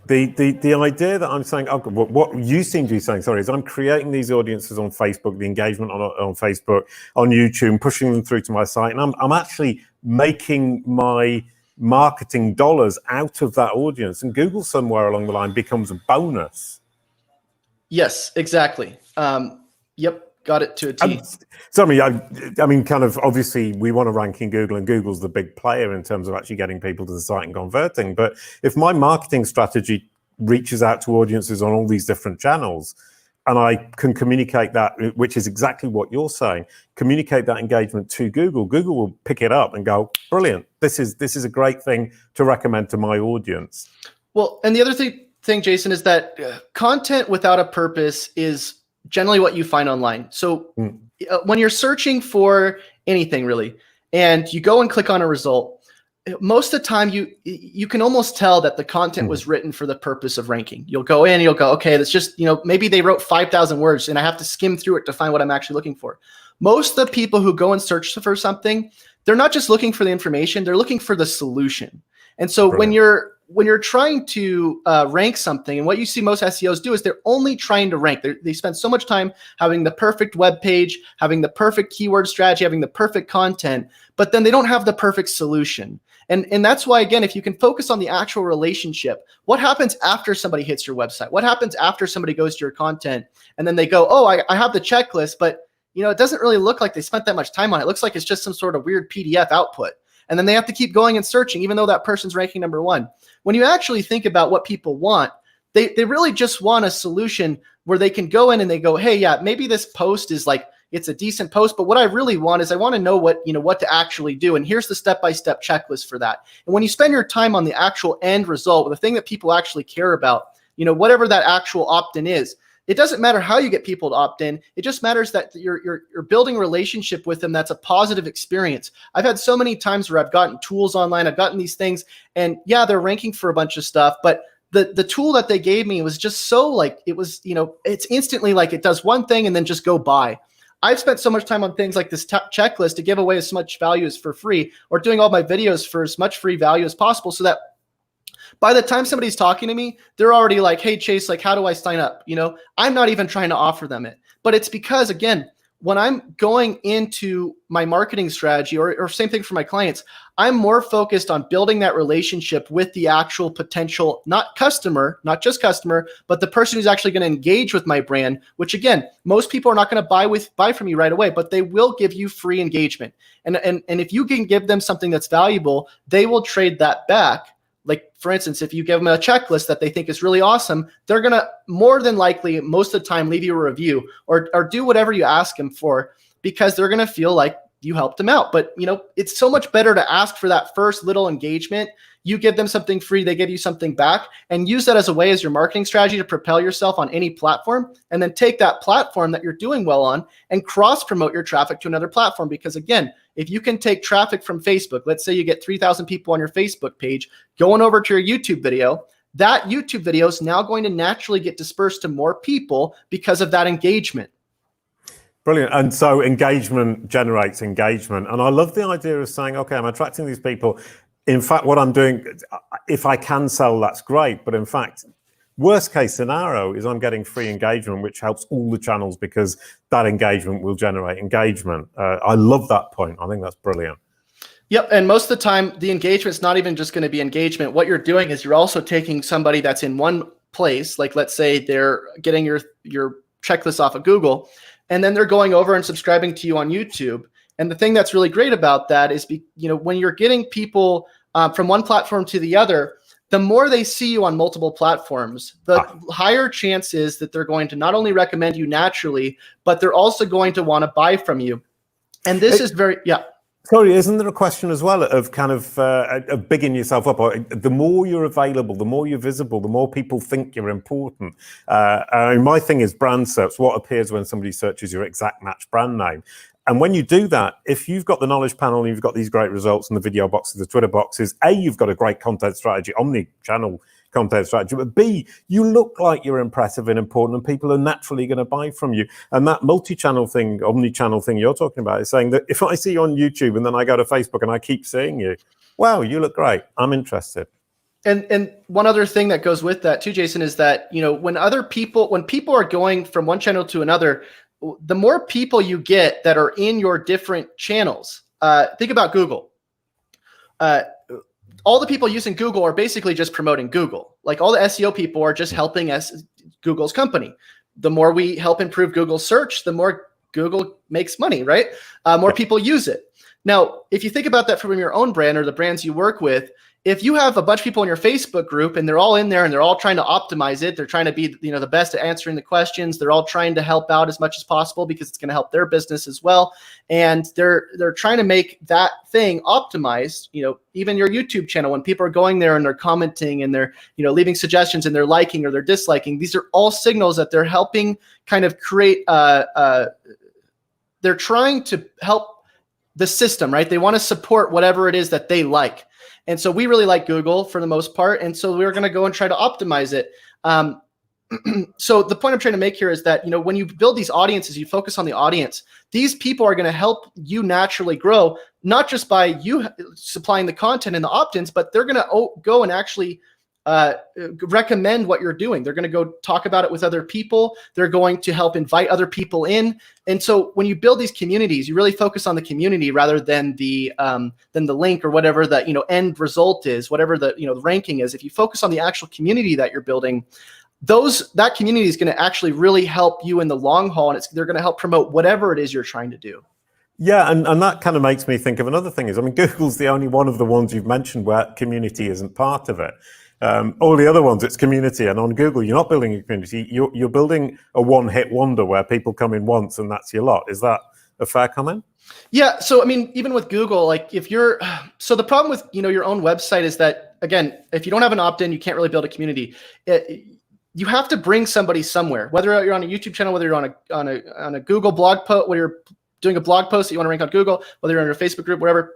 the idea that I'm saying, what you seem to be saying, sorry, is I'm creating these audiences on Facebook, the engagement on Facebook, on YouTube, pushing them through to my site, and I'm actually making my marketing dollars out of that audience, and Google somewhere along the line becomes a bonus. Yes, exactly. Yep. Got it to a T. So I mean, kind of obviously we want to rank in Google, and Google's the big player in terms of actually getting people to the site and converting. But if my marketing strategy reaches out to audiences on all these different channels, and I can communicate that, which is exactly what you're saying, communicate that engagement to Google, Google will pick it up and go, brilliant, this is a great thing to recommend to my audience. Well, and the other thing, Jason, is that content without a purpose is generally what you find online. So when you're searching for anything really, and you go and click on a result, most of the time you can almost tell that the content was written for the purpose of ranking. You'll go in and you'll go, okay, that's just, maybe they wrote 5,000 words and I have to skim through it to find what I'm actually looking for. Most of the people who go and search for something, they're not just looking for the information, they're looking for the solution. And so Brilliant. when you're trying to rank something, and what you see most SEOs do is they're only trying to rank. They spend so much time having the perfect web page, having the perfect keyword strategy, having the perfect content, but then they don't have the perfect solution. And that's why, again, if you can focus on the actual relationship, what happens after somebody hits your website? What happens after somebody goes to your content and then they go, oh, I have the checklist, but it doesn't really look like they spent that much time on it. It looks like it's just some sort of weird PDF output. And then they have to keep going and searching, even though that person's ranking number one. When you actually think about what people want, they really just want a solution where they can go in and they go, hey, yeah, maybe this post is like, it's a decent post, but what I really want is I want to know what to actually do. And here's the step-by-step checklist for that. And when you spend your time on the actual end result, the thing that people actually care about, whatever that actual opt-in is, it doesn't matter how you get people to opt in. It just matters that you're building a relationship with them that's a positive experience. I've had so many times where I've gotten tools online, I've gotten these things, and yeah, they're ranking for a bunch of stuff, but the tool that they gave me was just so like, it was, it's instantly like it does one thing and then just go by. I've spent so much time on things like this checklist to give away as much value as for free, or doing all my videos for as much free value as possible, so that by the time somebody's talking to me, they're already like, hey, Chase, like, how do I sign up? I'm not even trying to offer them it. But it's because, again, when I'm going into my marketing strategy, or same thing for my clients, I'm more focused on building that relationship with the actual potential, not just customer, but the person who's actually going to engage with my brand, which, again, most people are not going to buy from you right away, but they will give you free engagement. And if you can give them something that's valuable, they will trade that back. Like, for instance, if you give them a checklist that they think is really awesome, they're going to more than likely, most of the time, leave you a review or do whatever you ask them for, because they're going to feel like you helped them out. But, it's so much better to ask for that first little engagement. You give them something free, they give you something back, and use that as a way as your marketing strategy to propel yourself on any platform, and then take that platform that you're doing well on and cross promote your traffic to another platform. Because, again, if you can take traffic from Facebook, let's say you get 3,000 people on your Facebook page going over to your YouTube video, that YouTube video is now going to naturally get dispersed to more people because of that engagement. Brilliant. And so engagement generates engagement. And I love the idea of saying, okay, I'm attracting these people. In fact, what I'm doing, if I can sell, that's great. But in fact, worst case scenario is I'm getting free engagement, which helps all the channels, because that engagement will generate engagement. I love that point. I think that's brilliant. Yep. And most of the time, the engagement's not even just going to be engagement. What you're doing is you're also taking somebody that's in one place, like let's say they're getting your checklist off of Google, and then they're going over and subscribing to you on YouTube. And the thing that's really great about that is, when you're getting people from one platform to the other, the more they see you on multiple platforms, the higher chance is that they're going to not only recommend you naturally, but they're also going to want to buy from you. And this is very, yeah. Sorry, isn't there a question as well of kind of bigging yourself up? Or the more you're available, the more you're visible, the more people think you're important. My thing is brand search. What appears when somebody searches your exact match brand name? And when you do that, if you've got the knowledge panel and you've got these great results in the video boxes, the Twitter boxes, A, you've got a great content strategy, omni-channel content strategy, but B, you look like you're impressive and important, and people are naturally going to buy from you. And that multi-channel thing, omni-channel thing you're talking about is saying that if I see you on YouTube and then I go to Facebook and I keep seeing you, wow, you look great, I'm interested. And one other thing that goes with that too, Jason, is that, when people are going from one channel to another, the more people you get that are in your different channels, think about Google. All the people using Google are basically just promoting Google. Like, all the SEO people are just helping us, Google's company. The more we help improve Google search, the more Google makes money, right? More people use it. Now, if you think about that from your own brand or the brands you work with, if you have a bunch of people in your Facebook group and they're all in there and they're all trying to optimize it, they're trying to be, the best at answering the questions, they're all trying to help out as much as possible because it's going to help their business as well. And they're trying to make that thing optimized, even your YouTube channel, when people are going there and they're commenting and they're, leaving suggestions and they're liking or they're disliking, these are all signals that they're helping kind of create, they're trying to help the system, right? They want to support whatever it is that they like. And so we really like Google for the most part. And so we're going to go and try to optimize it. So the point I'm trying to make here is that, when you build these audiences, you focus on the audience. These people are going to help you naturally grow, not just by you supplying the content and the opt-ins, but they're going to go and actually recommend what you're doing. They're going to go talk about it with other people. They're going to help invite other people in. And so when you build these communities, you really focus on the community rather than the link or whatever that, end result is, whatever the ranking is. If you focus on the actual community that you're building, that community is going to actually really help you in the long haul, and they're going to help promote whatever it is you're trying to do. Yeah, and that kind of makes me think of another thing is, Google's the only one of the ones you've mentioned where community isn't part of it. All the other ones, it's community, and on Google, you're not building a community. You're building a one-hit wonder where people come in once and that's your lot. Is that a fair comment? Yeah. So, even with Google, so the problem with, your own website is that, again, if you don't have an opt-in, you can't really build a community. You have to bring somebody somewhere, whether you're on a YouTube channel, whether you're on a Google blog post, whether you're doing a blog post that you want to rank on Google, whether you're in a Facebook group, whatever.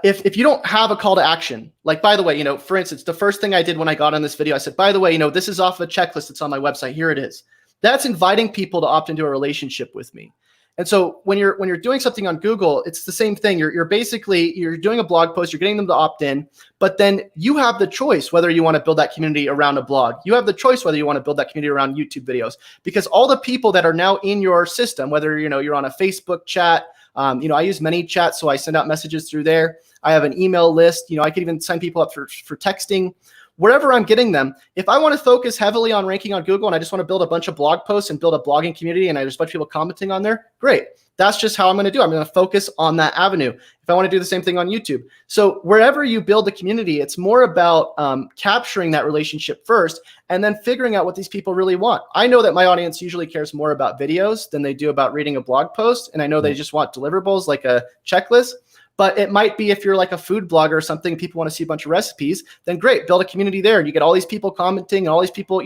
If you don't have a call to action, like, by the way, for instance, the first thing I did when I got on this video, I said, by the way, this is off a checklist that's on my website. Here it is. That's inviting people to opt into a relationship with me. And so when you're doing something on Google, it's the same thing. You're basically doing a blog post, you're getting them to opt in, but then you have the choice whether you want to build that community around a blog. You have the choice whether you want to build that community around YouTube videos, because all the people that are now in your system, whether you're on a Facebook chat, I use ManyChat, so I send out messages through there. I have an email list. I can even sign people up for texting. Wherever I'm getting them, if I want to focus heavily on ranking on Google and I just want to build a bunch of blog posts and build a blogging community and there's a bunch of people commenting on there, great. That's just how I'm going to do it. I'm going to focus on that avenue. If I want to do the same thing on YouTube. So wherever you build the community, it's more about capturing that relationship first and then figuring out what these people really want. I know that my audience usually cares more about videos than they do about reading a blog post. And I know they just want deliverables like a checklist. But it might be if you're like a food blogger or something, people want to see a bunch of recipes, then great, build a community there. And you get all these people commenting and all these people,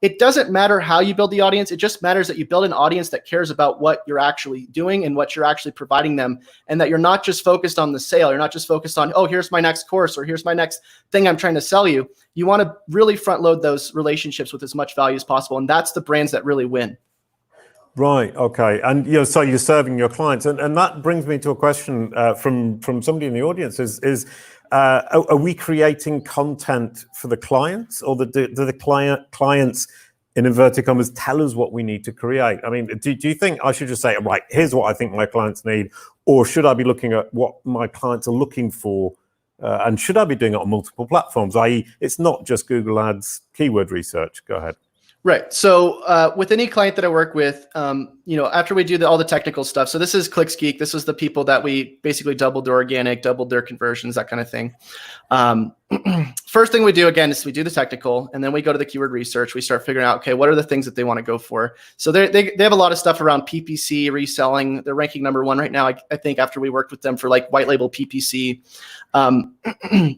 it doesn't matter how you build the audience. It just matters that you build an audience that cares about what you're actually doing and what you're actually providing them. And that you're not just focused on the sale. You're not just focused on, oh, here's my next course or here's my next thing I'm trying to sell you. You want to really front load those relationships with as much value as possible. And that's the brands that really win. Right. Okay. And so you're serving your clients, and that brings me to a question from somebody in the audience: are we creating content for the clients, or do the clients, in inverted commas, tell us what we need to create? Do you think I should just say, right, here's what I think my clients need, or should I be looking at what my clients are looking for, and should I be doing it on multiple platforms? I.e., it's not just Google Ads keyword research. Go ahead. Right. So with any client that I work with, after we do all the technical stuff, so this is ClicksGeek. This is the people that we basically doubled their organic, doubled their conversions, that kind of thing. First thing we do, again, is we do the technical, and then we go to the keyword research. We start figuring out, okay, what are the things that they want to go for? So they have a lot of stuff around PPC, reselling. They're ranking number one right now, I think, after we worked with them for like white label PPC. And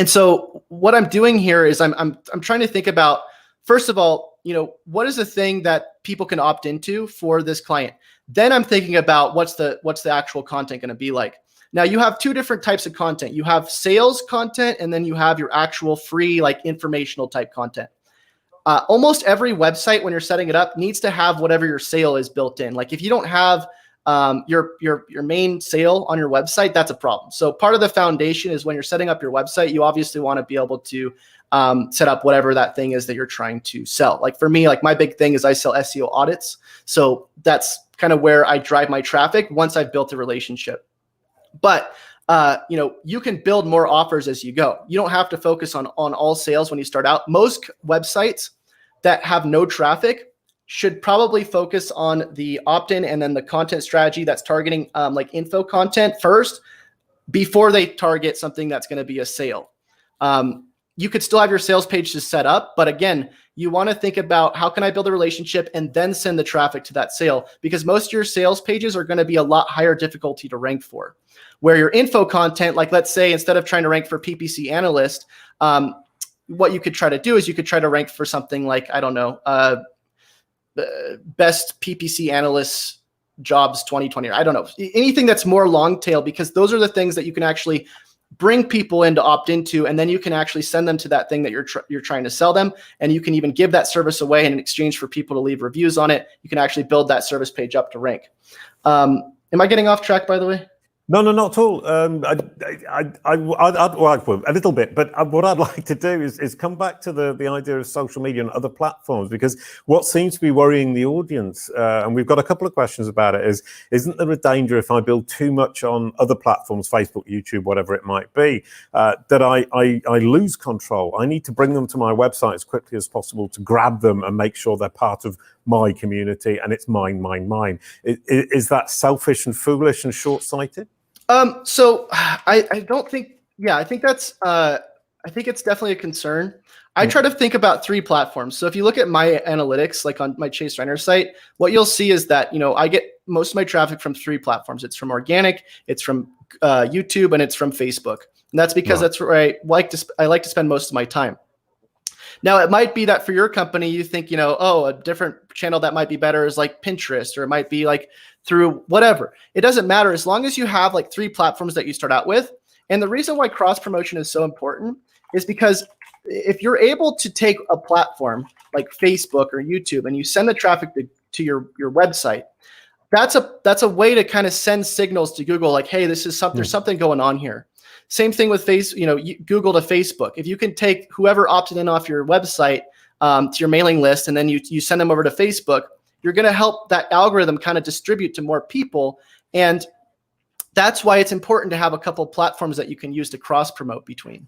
so what I'm doing here is I'm trying to think about, first of all, what is the thing that people can opt into for this client? Then I'm thinking about what's the actual content going to be like. Now you have two different types of content. You have sales content, and then you have your actual free, like, informational type content. Almost every website, when you're setting it up, needs to have whatever your sale is built in. Like, if you don't have your main sale on your website, that's a problem. So part of the foundation is when you're setting up your website, you obviously want to be able to set up whatever that thing is that you're trying to sell. Like for me, like my big thing is I sell SEO audits. So that's kind of where I drive my traffic once I've built a relationship. But you can build more offers as you go. You don't have to focus on all sales when you start out. Most websites that have no traffic should probably focus on the opt-in and then the content strategy that's targeting like info content first before they target something that's going to be a sale. You could still have your sales page to set up, but again, you want to think about how can I build a relationship and then send the traffic to that sale, because most of your sales pages are going to be a lot higher difficulty to rank for. Where your info content, like let's say instead of trying to rank for PPC analyst, what you could try to do is you could try to rank for something like, I don't know, best PPC analyst jobs 2020. I don't know, anything that's more long tail, because those are the things that you can actually bring people in to opt into, and then you can actually send them to that thing that you're trying to sell them. And you can even give that service away in exchange for people to leave reviews on it. You can actually build that service page up to rank. Am I getting off track, by the way? No, not at all. Well, a little bit, but what I'd like to do is come back to the idea of social media and other platforms, because what seems to be worrying the audience, and we've got a couple of questions about it, isn't there a danger if I build too much on other platforms, Facebook, YouTube, whatever it might be, that I lose control? I need to bring them to my website as quickly as possible to grab them and make sure they're part of my community, and it's mine. Is that selfish and foolish and short-sighted? So I don't think, I think that's, I think it's definitely a concern. I try to think about 3 platforms. So if you look at my analytics, like on my Chase Reiner site, what you'll see is that, I get most of my traffic from 3 platforms. It's from organic, it's from YouTube, and it's from Facebook. And that's because that's where I like to spend most of my time. Now, it might be that for your company, you think, a different channel that might be better is like Pinterest, or it might be like through whatever. It doesn't matter as long as you have like 3 platforms that you start out with. And the reason why cross promotion is so important is because if you're able to take a platform like Facebook or YouTube and you send the traffic to your website, that's a way to kind of send signals to Google like, hey, this is something, there's something going on here. Same thing with Google to Facebook. If you can take whoever opted in off your website to your mailing list, and then you send them over to Facebook, you're going to help that algorithm kind of distribute to more people. And that's why it's important to have a couple platforms that you can use to cross promote between.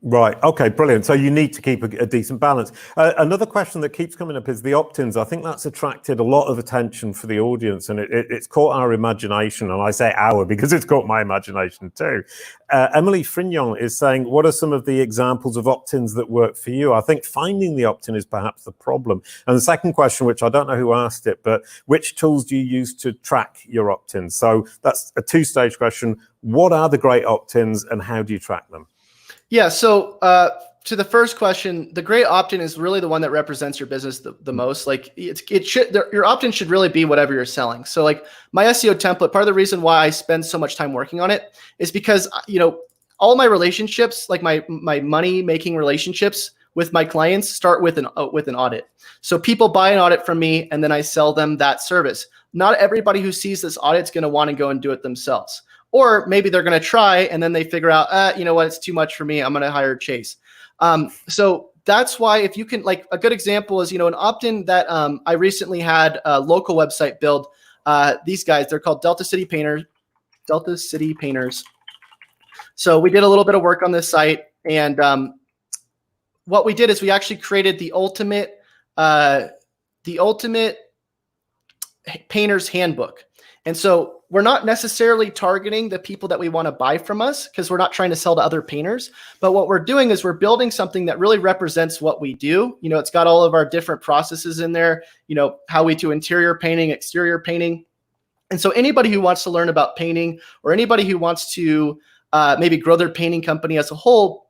Right. Okay, brilliant. So you need to keep a decent balance. Another question that keeps coming up is the opt-ins. I think that's attracted a lot of attention for the audience, and it's caught our imagination. And I say our because it's caught my imagination too. Emily Frignon is saying, what are some of the examples of opt-ins that work for you? I think finding the opt-in is perhaps the problem. And the second question, which I don't know who asked it, but which tools do you use to track your opt-ins? So that's a 2-stage question. What are the great opt-ins and how do you track them? Yeah. So to the first question, the great opt-in is really the one that represents your business the most. Like your opt-in should really be whatever you're selling. So like my SEO template, part of the reason why I spend so much time working on it is because, all my relationships, like my money making relationships with my clients start with an audit. So people buy an audit from me and then I sell them that service. Not everybody who sees this audit is going to want to go and do it themselves. Or maybe they're going to try and then they figure out, you know what, it's too much for me. I'm going to hire Chase. So that's why if you can, like a good example is, an opt-in that I recently had a local website build. These guys, they're called Delta City Painters. So we did a little bit of work on this site. And what we did is we actually created the ultimate painter's handbook. And so we're not necessarily targeting the people that we want to buy from us because we're not trying to sell to other painters. But what we're doing is we're building something that really represents what we do. It's got all of our different processes in there, how we do interior painting, exterior painting. And so anybody who wants to learn about painting or anybody who wants to maybe grow their painting company as a whole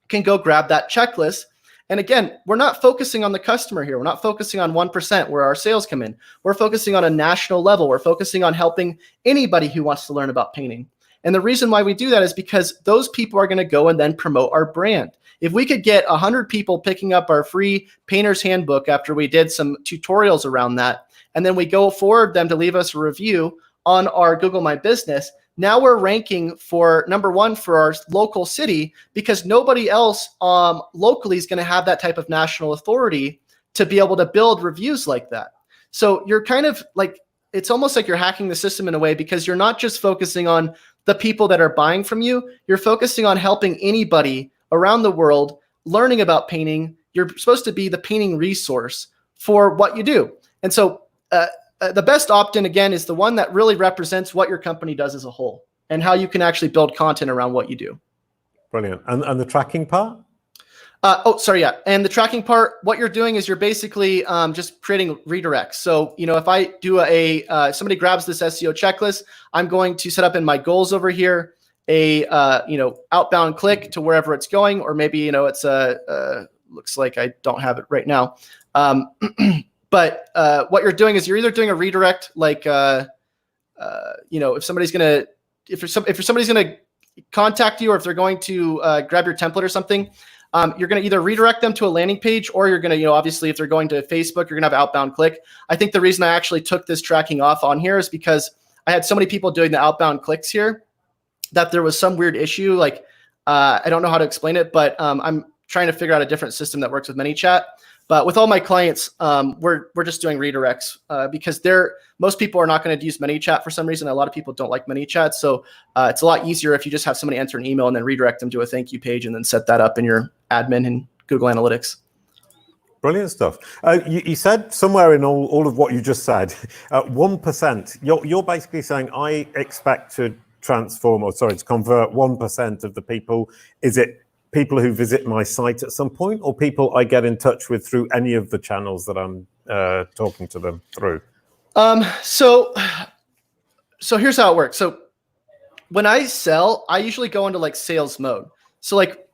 can go grab that checklist. And again, we're not focusing on the customer here. We're not focusing on 1% where our sales come in. We're focusing on a national level. We're focusing on helping anybody who wants to learn about painting. And the reason why we do that is because those people are going to go and then promote our brand. If we could get 100 people picking up our free painter's handbook after we did some tutorials around that, and then we go forward them to leave us a review on our Google My Business, now we're ranking for #1 for our local city because nobody else locally is going to have that type of national authority to be able to build reviews like that. So you're kind of like, it's almost like you're hacking the system in a way because you're not just focusing on the people that are buying from you. You're focusing on helping anybody around the world learning about painting. You're supposed to be the painting resource for what you do. And so the best opt-in, again, is the one that really represents what your company does as a whole and how you can actually build content around what you do. Brilliant. And the tracking part? And the tracking part, what you're doing is you're basically just creating redirects. So, if I do somebody grabs this SEO checklist, I'm going to set up in my goals over here a outbound click to wherever it's going, or maybe it's looks like I don't have it right now. But what you're doing is you're either doing a redirect, like if somebody's gonna contact you, or if they're going to grab your template or something, you're going to either redirect them to a landing page, or you're going to, obviously if they're going to Facebook, you're going to have outbound click. I think the reason I actually took this tracking off on here is because I had so many people doing the outbound clicks here that there was some weird issue. Like, I don't know how to explain it, but I'm trying to figure out a different system that works with ManyChat. But with all my clients, we're just doing redirects because most people are not going to use ManyChat for some reason. A lot of people don't like ManyChat. So it's a lot easier if you just have somebody enter an email and then redirect them to a thank you page and then set that up in your admin in Google Analytics. Brilliant stuff. You said somewhere in all of what you just said, 1%, you're basically saying I expect to to convert 1% of the people. Is it people who visit my site at some point, or people I get in touch with through any of the channels that I'm talking to them through? So here's how it works. So when I sell, I usually go into like sales mode. So like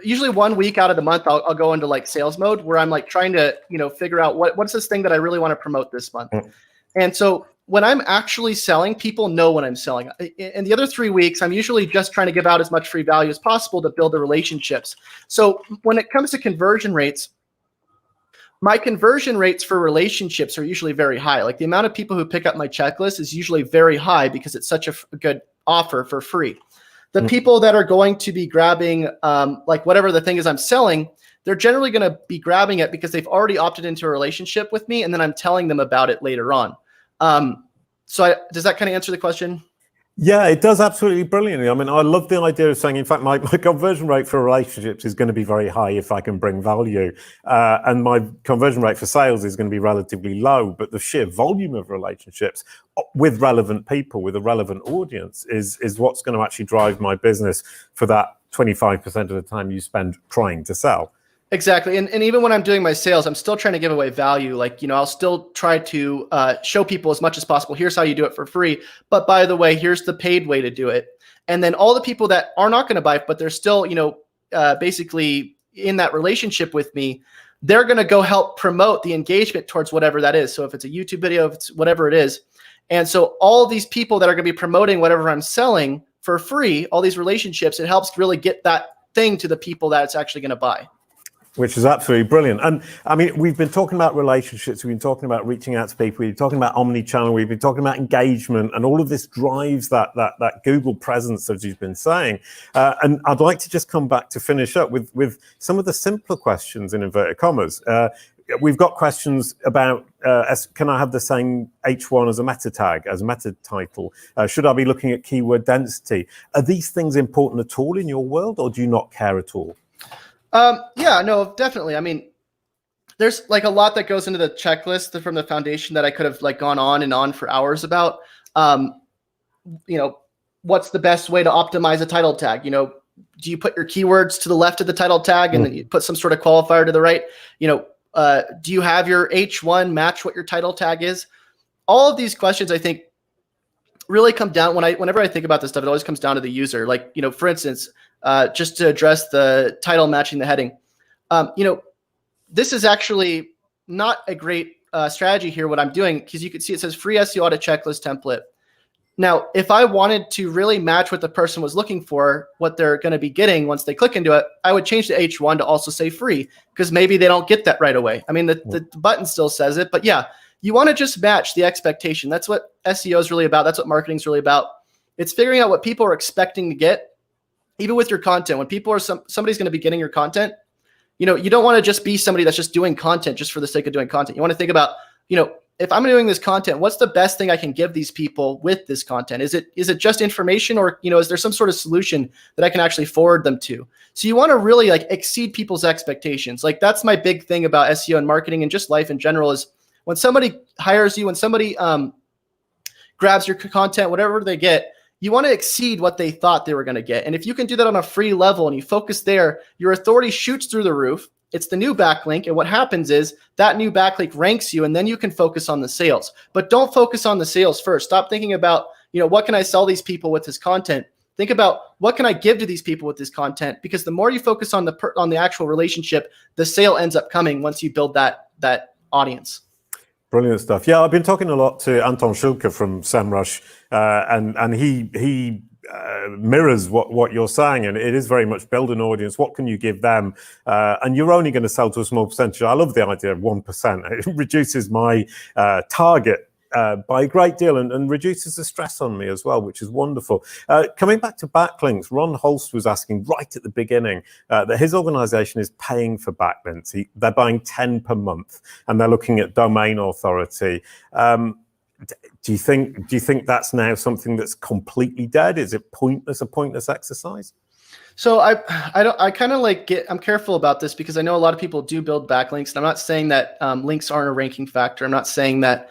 usually 1 week out of the month, I'll go into like sales mode where I'm like trying to, figure out what's this thing that I really want to promote this month. And so when I'm actually selling, people know when I'm selling. In the other 3 weeks, I'm usually just trying to give out as much free value as possible to build the relationships. So when it comes to conversion rates, my conversion rates for relationships are usually very high. Like the amount of people who pick up my checklist is usually very high because it's such a good offer for free. The people that are going to be grabbing like whatever the thing is I'm selling, they're generally going to be grabbing it because they've already opted into a relationship with me, and then I'm telling them about it later on. Does that kind of answer the question? Yeah, it does absolutely brilliantly. I mean, I love the idea of saying, in fact, my conversion rate for relationships is going to be very high if I can bring value. And my conversion rate for sales is going to be relatively low. But the sheer volume of relationships with relevant people, with a relevant audience, is what's going to actually drive my business for that 25% of the time you spend trying to sell. Exactly. And even when I'm doing my sales, I'm still trying to give away value. Like, I'll still try to show people as much as possible. Here's how you do it for free. But by the way, here's the paid way to do it. And then all the people that are not going to buy, but they're still, basically in that relationship with me, they're going to go help promote the engagement towards whatever that is. So if it's a YouTube video, if it's whatever it is. And so all these people that are going to be promoting whatever I'm selling for free, all these relationships, it helps really get that thing to the people that it's actually going to buy. Which is absolutely brilliant. And I mean, we've been talking about relationships, we've been talking about reaching out to people, we've been talking about omnichannel, we've been talking about engagement, and all of this drives that Google presence, as you've been saying. And I'd like to just come back to finish up with some of the simpler questions in inverted commas. We've got questions about, can I have the same H1 as a meta tag, as a meta title? Should I be looking at keyword density? Are these things important at all in your world, or do you not care at all? Yeah, no, definitely. I mean, there's like a lot that goes into the checklist from the foundation that I could have like gone on and on for hours about. What's the best way to optimize a title tag? Do you put your keywords to the left of the title tag and then you put some sort of qualifier to the right? Do you have your H1 match what your title tag is? All of these questions, I think, really come down whenever I think about this stuff, it always comes down to the user. Like, for instance, just to address the title matching the heading, this is actually not a great strategy here, what I'm doing, because you can see it says free SEO audit checklist template. Now, if I wanted to really match what the person was looking for, what they're going to be getting once they click into it, I would change the H1 to also say free, because maybe they don't get that right away. I mean, the button still says it, but yeah, you want to just match the expectation. That's what SEO is really about. That's what marketing is really about. It's figuring out what people are expecting to get. Even with your content, when people are somebody's going to be getting your content, you don't want to just be somebody that's just doing content just for the sake of doing content. You want to think about, if I'm doing this content, what's the best thing I can give these people with this content? Is it just information, or is there some sort of solution that I can actually forward them to? So you want to really like exceed people's expectations. Like that's my big thing about SEO and marketing and just life in general is when somebody hires you, when somebody grabs your content, whatever they get, you want to exceed what they thought they were going to get. And if you can do that on a free level and you focus there, your authority shoots through the roof. It's the new backlink. And what happens is that new backlink ranks you, and then you can focus on the sales. But don't focus on the sales first. Stop thinking about, what can I sell these people with this content? Think about what can I give to these people with this content? Because the more you focus on the actual relationship, the sale ends up coming once you build that audience. Brilliant stuff. Yeah, I've been talking a lot to Anton Schulke from SEMrush, and he mirrors what you're saying, and it is very much build an audience. What can you give them? And you're only going to sell to a small percentage. I love the idea of 1%. It reduces my target by a great deal, and reduces the stress on me as well, which is wonderful. Coming back to backlinks, Ron Holst was asking right at the beginning that his organization is paying for backlinks. They're buying 10 per month, and they're looking at domain authority. Do you think that's now something that's completely dead? Is it a pointless exercise? So I kind of I'm careful about this because I know a lot of people do build backlinks, and I'm not saying that links aren't a ranking factor. I'm not saying that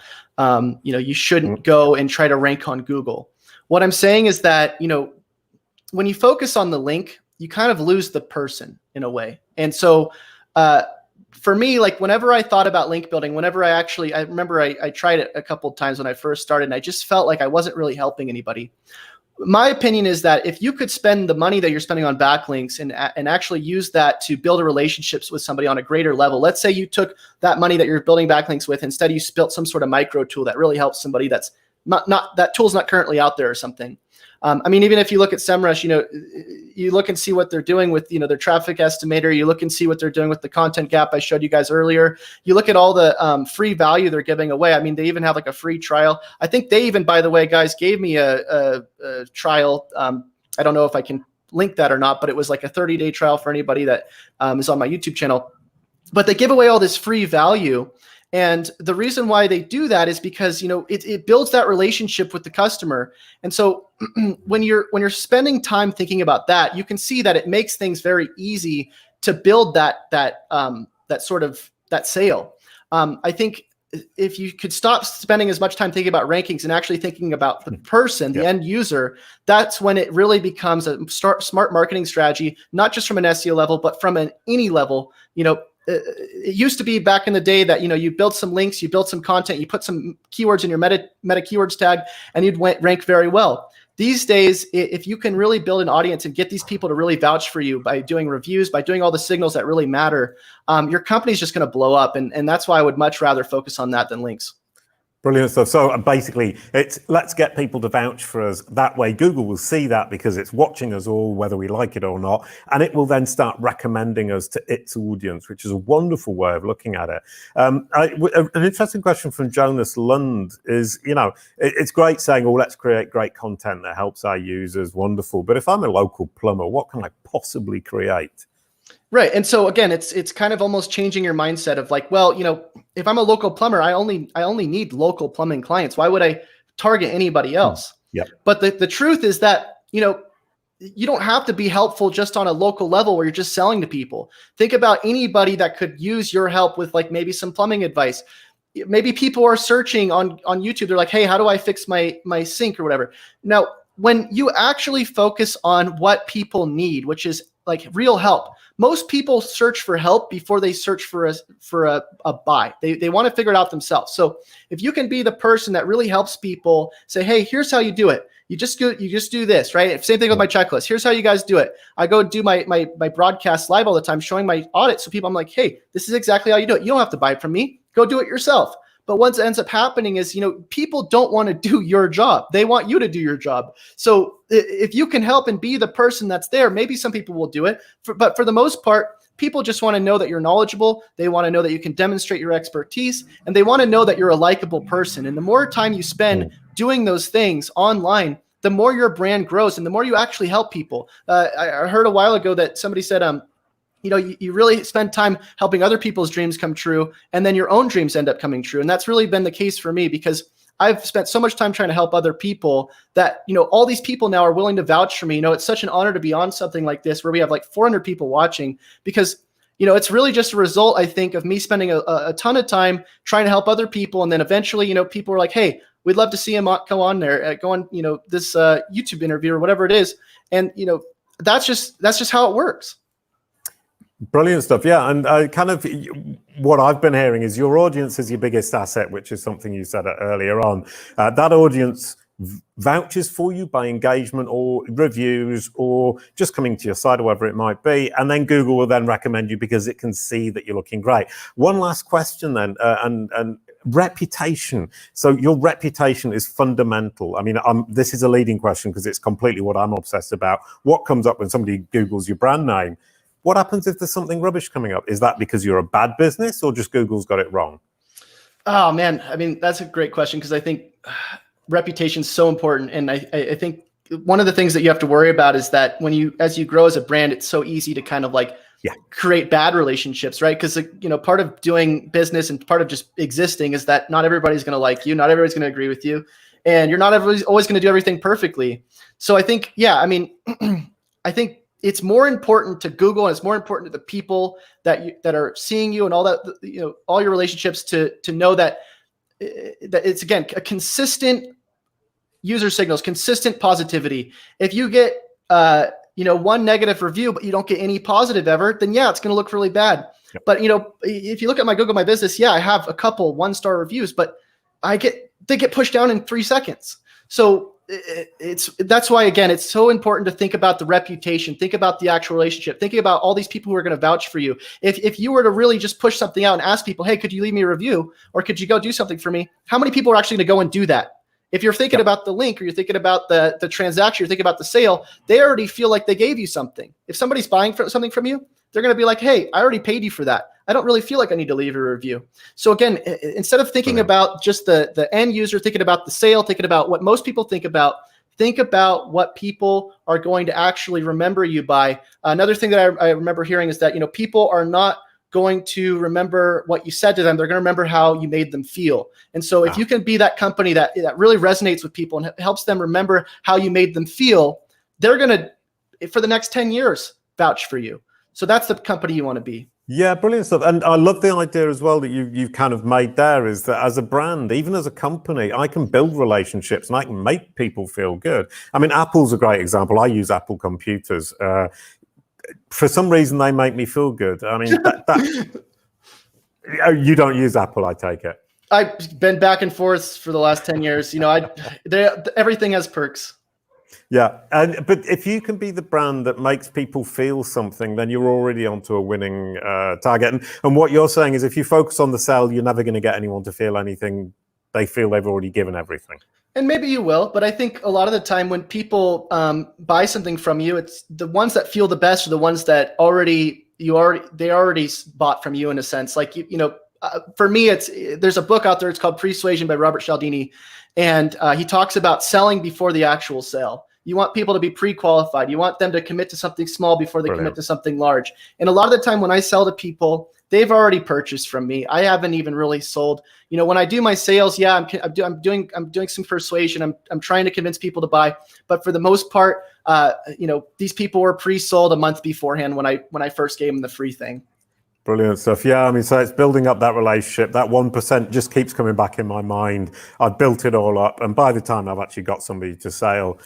you shouldn't go and try to rank on Google. What I'm saying is that when you focus on the link, you kind of lose the person in a way. And so for me, like whenever I thought about link building, whenever I remember I tried it a couple of times when I first started, and I just felt like I wasn't really helping anybody. My opinion is that if you could spend the money that you're spending on backlinks and actually use that to build relationships with somebody on a greater level, let's say you took that money that you're building backlinks with, instead you built some sort of micro tool that really helps somebody that's not that tool's not currently out there or something. I mean, even if you look at SEMrush, you look and see what they're doing with, their traffic estimator. You look and see what they're doing with the content gap I showed you guys earlier. You look at all the free value they're giving away. I mean, they even have like a free trial. I think they even, by the way, guys, gave me a trial. I don't know if I can link that or not, but it was like a 30-day trial for anybody that is on my YouTube channel. But they give away all this free value. And the reason why they do that is because, it builds that relationship with the customer. And so when you're spending time thinking about that, you can see that it makes things very easy to build that sale. I think if you could stop spending as much time thinking about rankings and actually thinking about the person, the end user, that's when it really becomes a smart marketing strategy, not just from an SEO level, but from any level. It used to be back in the day that, you built some links, you built some content, you put some keywords in your meta keywords tag, and you'd rank very well. These days, if you can really build an audience and get these people to really vouch for you by doing reviews, by doing all the signals that really matter, your company's just going to blow up. And that's why I would much rather focus on that than links. Brilliant stuff. So basically, let's get people to vouch for us. That way, Google will see that because it's watching us all, whether we like it or not, and it will then start recommending us to its audience, which is a wonderful way of looking at it. An interesting question from Jonas Lund is, it's great saying, "Oh, let's create great content that helps our users." Wonderful. But if I'm a local plumber, what can I possibly create? Right. And so again, it's kind of almost changing your mindset of like, well, if I'm a local plumber, I only need local plumbing clients. Why would I target anybody else? Yeah. But the truth is that, you don't have to be helpful just on a local level where you're just selling to people. Think about anybody that could use your help with like maybe some plumbing advice. Maybe people are searching on YouTube. They're like, hey, how do I fix my sink or whatever? Now, when you actually focus on what people need, which is like real help, most people search for help before they search for a buy. They want to figure it out themselves. So if you can be the person that really helps people, say, hey, here's how you do it. You just do this, right? Same thing with my checklist. Here's how you guys do it. I go do my broadcast live all the time, showing my audit. So people, I'm like, hey, this is exactly how you do it. You don't have to buy it from me. Go do it yourself. But what ends up happening is, people don't want to do your job. They want you to do your job. So if you can help and be the person that's there, maybe some people will do it. But for the most part, people just want to know that you're knowledgeable. They want to know that you can demonstrate your expertise, and they want to know that you're a likable person. And the more time you spend doing those things online, the more your brand grows and the more you actually help people. I heard a while ago that somebody said, you really spend time helping other people's dreams come true, and then your own dreams end up coming true. And that's really been the case for me, because I've spent so much time trying to help other people that, all these people now are willing to vouch for me. It's such an honor to be on something like this where we have like 400 people watching, because, it's really just a result, I think, of me spending a ton of time trying to help other people. And then eventually, people are like, hey, we'd love to see him go on there, go on, this YouTube interview or whatever it is. And, that's just how it works. Brilliant stuff. Yeah. And kind of what I've been hearing is your audience is your biggest asset, which is something you said earlier on. That audience vouches for you by engagement or reviews or just coming to your site or whatever it might be. And then Google will then recommend you because it can see that you're looking great. One last question then, and reputation. So your reputation is fundamental. I mean, this is a leading question because it's completely what I'm obsessed about. What comes up when somebody Googles your brand name? What happens if there's something rubbish coming up? Is that because you're a bad business or just Google's got it wrong? Oh man, I mean, that's a great question because I think reputation is so important. And I think one of the things that you have to worry about is that as you grow as a brand, it's so easy to kind of like create bad relationships, right? Because part of doing business and part of just existing is that not everybody's going to like you, not everybody's going to agree with you, and you're not always going to do everything perfectly. So I think, I mean, I think it's more important to Google, and it's more important to the people that are seeing you and all that, all your relationships to know that it's, again, a consistent user signals, consistent positivity. If you get, one negative review, but you don't get any positive ever, then it's going to look really bad. Yep. But, if you look at my Google My Business, I have a couple 1-star reviews, but they get pushed down in 3 seconds. So that's why, again, it's so important to think about the reputation, think about the actual relationship, thinking about all these people who are going to vouch for you. If you were to really just push something out and ask people, hey, could you leave me a review, or could you go do something for me? How many people are actually going to go and do that? If you're thinking about the link, or you're thinking about the transaction, you're thinking about the sale, they already feel like they gave you something. If somebody's buying something from you, they're going to be like, hey, I already paid you for that. I don't really feel like I need to leave a review. So again, instead of thinking about just the end user, thinking about the sale, thinking about what most people think about what people are going to actually remember you by. Another thing that I remember hearing is that, people are not going to remember what you said to them. They're going to remember how you made them feel. And so if you can be that company that really resonates with people and helps them remember how you made them feel, they're going to, for the next 10 years, vouch for you. So that's the company you want to be. Yeah, brilliant stuff. And I love the idea as well that you've kind of made there, is that as a brand, even as a company, I can build relationships and I can make people feel good. I mean, Apple's a great example. I use Apple computers. For some reason, they make me feel good. I mean, you don't use Apple, I take it. I've been back and forth for the last 10 years. Everything has perks. Yeah, but if you can be the brand that makes people feel something, then you're already onto a winning target. And what you're saying is, if you focus on the sell, you're never going to get anyone to feel anything. They feel they've already given everything. And maybe you will, but I think a lot of the time when people buy something from you, it's the ones that feel the best are the ones that they already bought from you, in a sense. Like, for me, there's a book out there. It's called Persuasion by Robert Cialdini. And he talks about selling before the actual sale. You want people to be pre-qualified. You want them to commit to something small before they commit to something large. And a lot of the time when I sell to people, they've already purchased from me. I haven't even really sold. When I do my sales, I'm doing some persuasion. I'm trying to convince people to buy. But for the most part, these people were pre-sold a month beforehand when I first gave them the free thing. Brilliant stuff. Yeah, I mean, so it's building up that relationship. That 1% just keeps coming back in my mind. I've built it all up, and by the time I've actually got somebody to sale,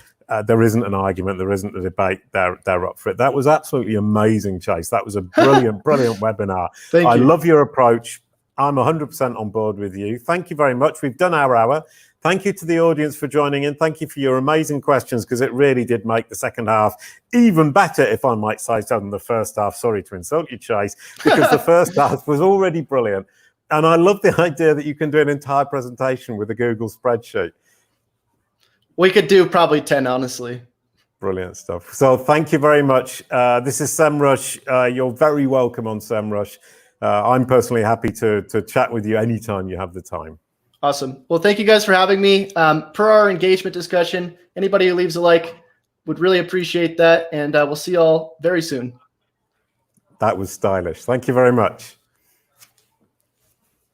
there isn't an argument, there isn't a debate. They're up for it. That was absolutely amazing, Chase. That was a brilliant, brilliant webinar. Thank you. I love your approach. I'm 100% on board with you. Thank you very much. We've done our hour. Thank you to the audience for joining in. Thank you for your amazing questions, because it really did make the second half even better, if I might say so, than the first half. Sorry to insult you, Chase, because the first half was already brilliant. And I love the idea that you can do an entire presentation with a Google spreadsheet. We could do probably 10, honestly. Brilliant stuff. So thank you very much. This is SEMrush. You're very welcome on SEMrush. I'm personally happy to chat with you anytime you have the time. Awesome. Well, thank you guys for having me. Per our engagement discussion, anybody who leaves a like, would really appreciate that. And we'll see you all very soon. That was stylish. Thank you very much.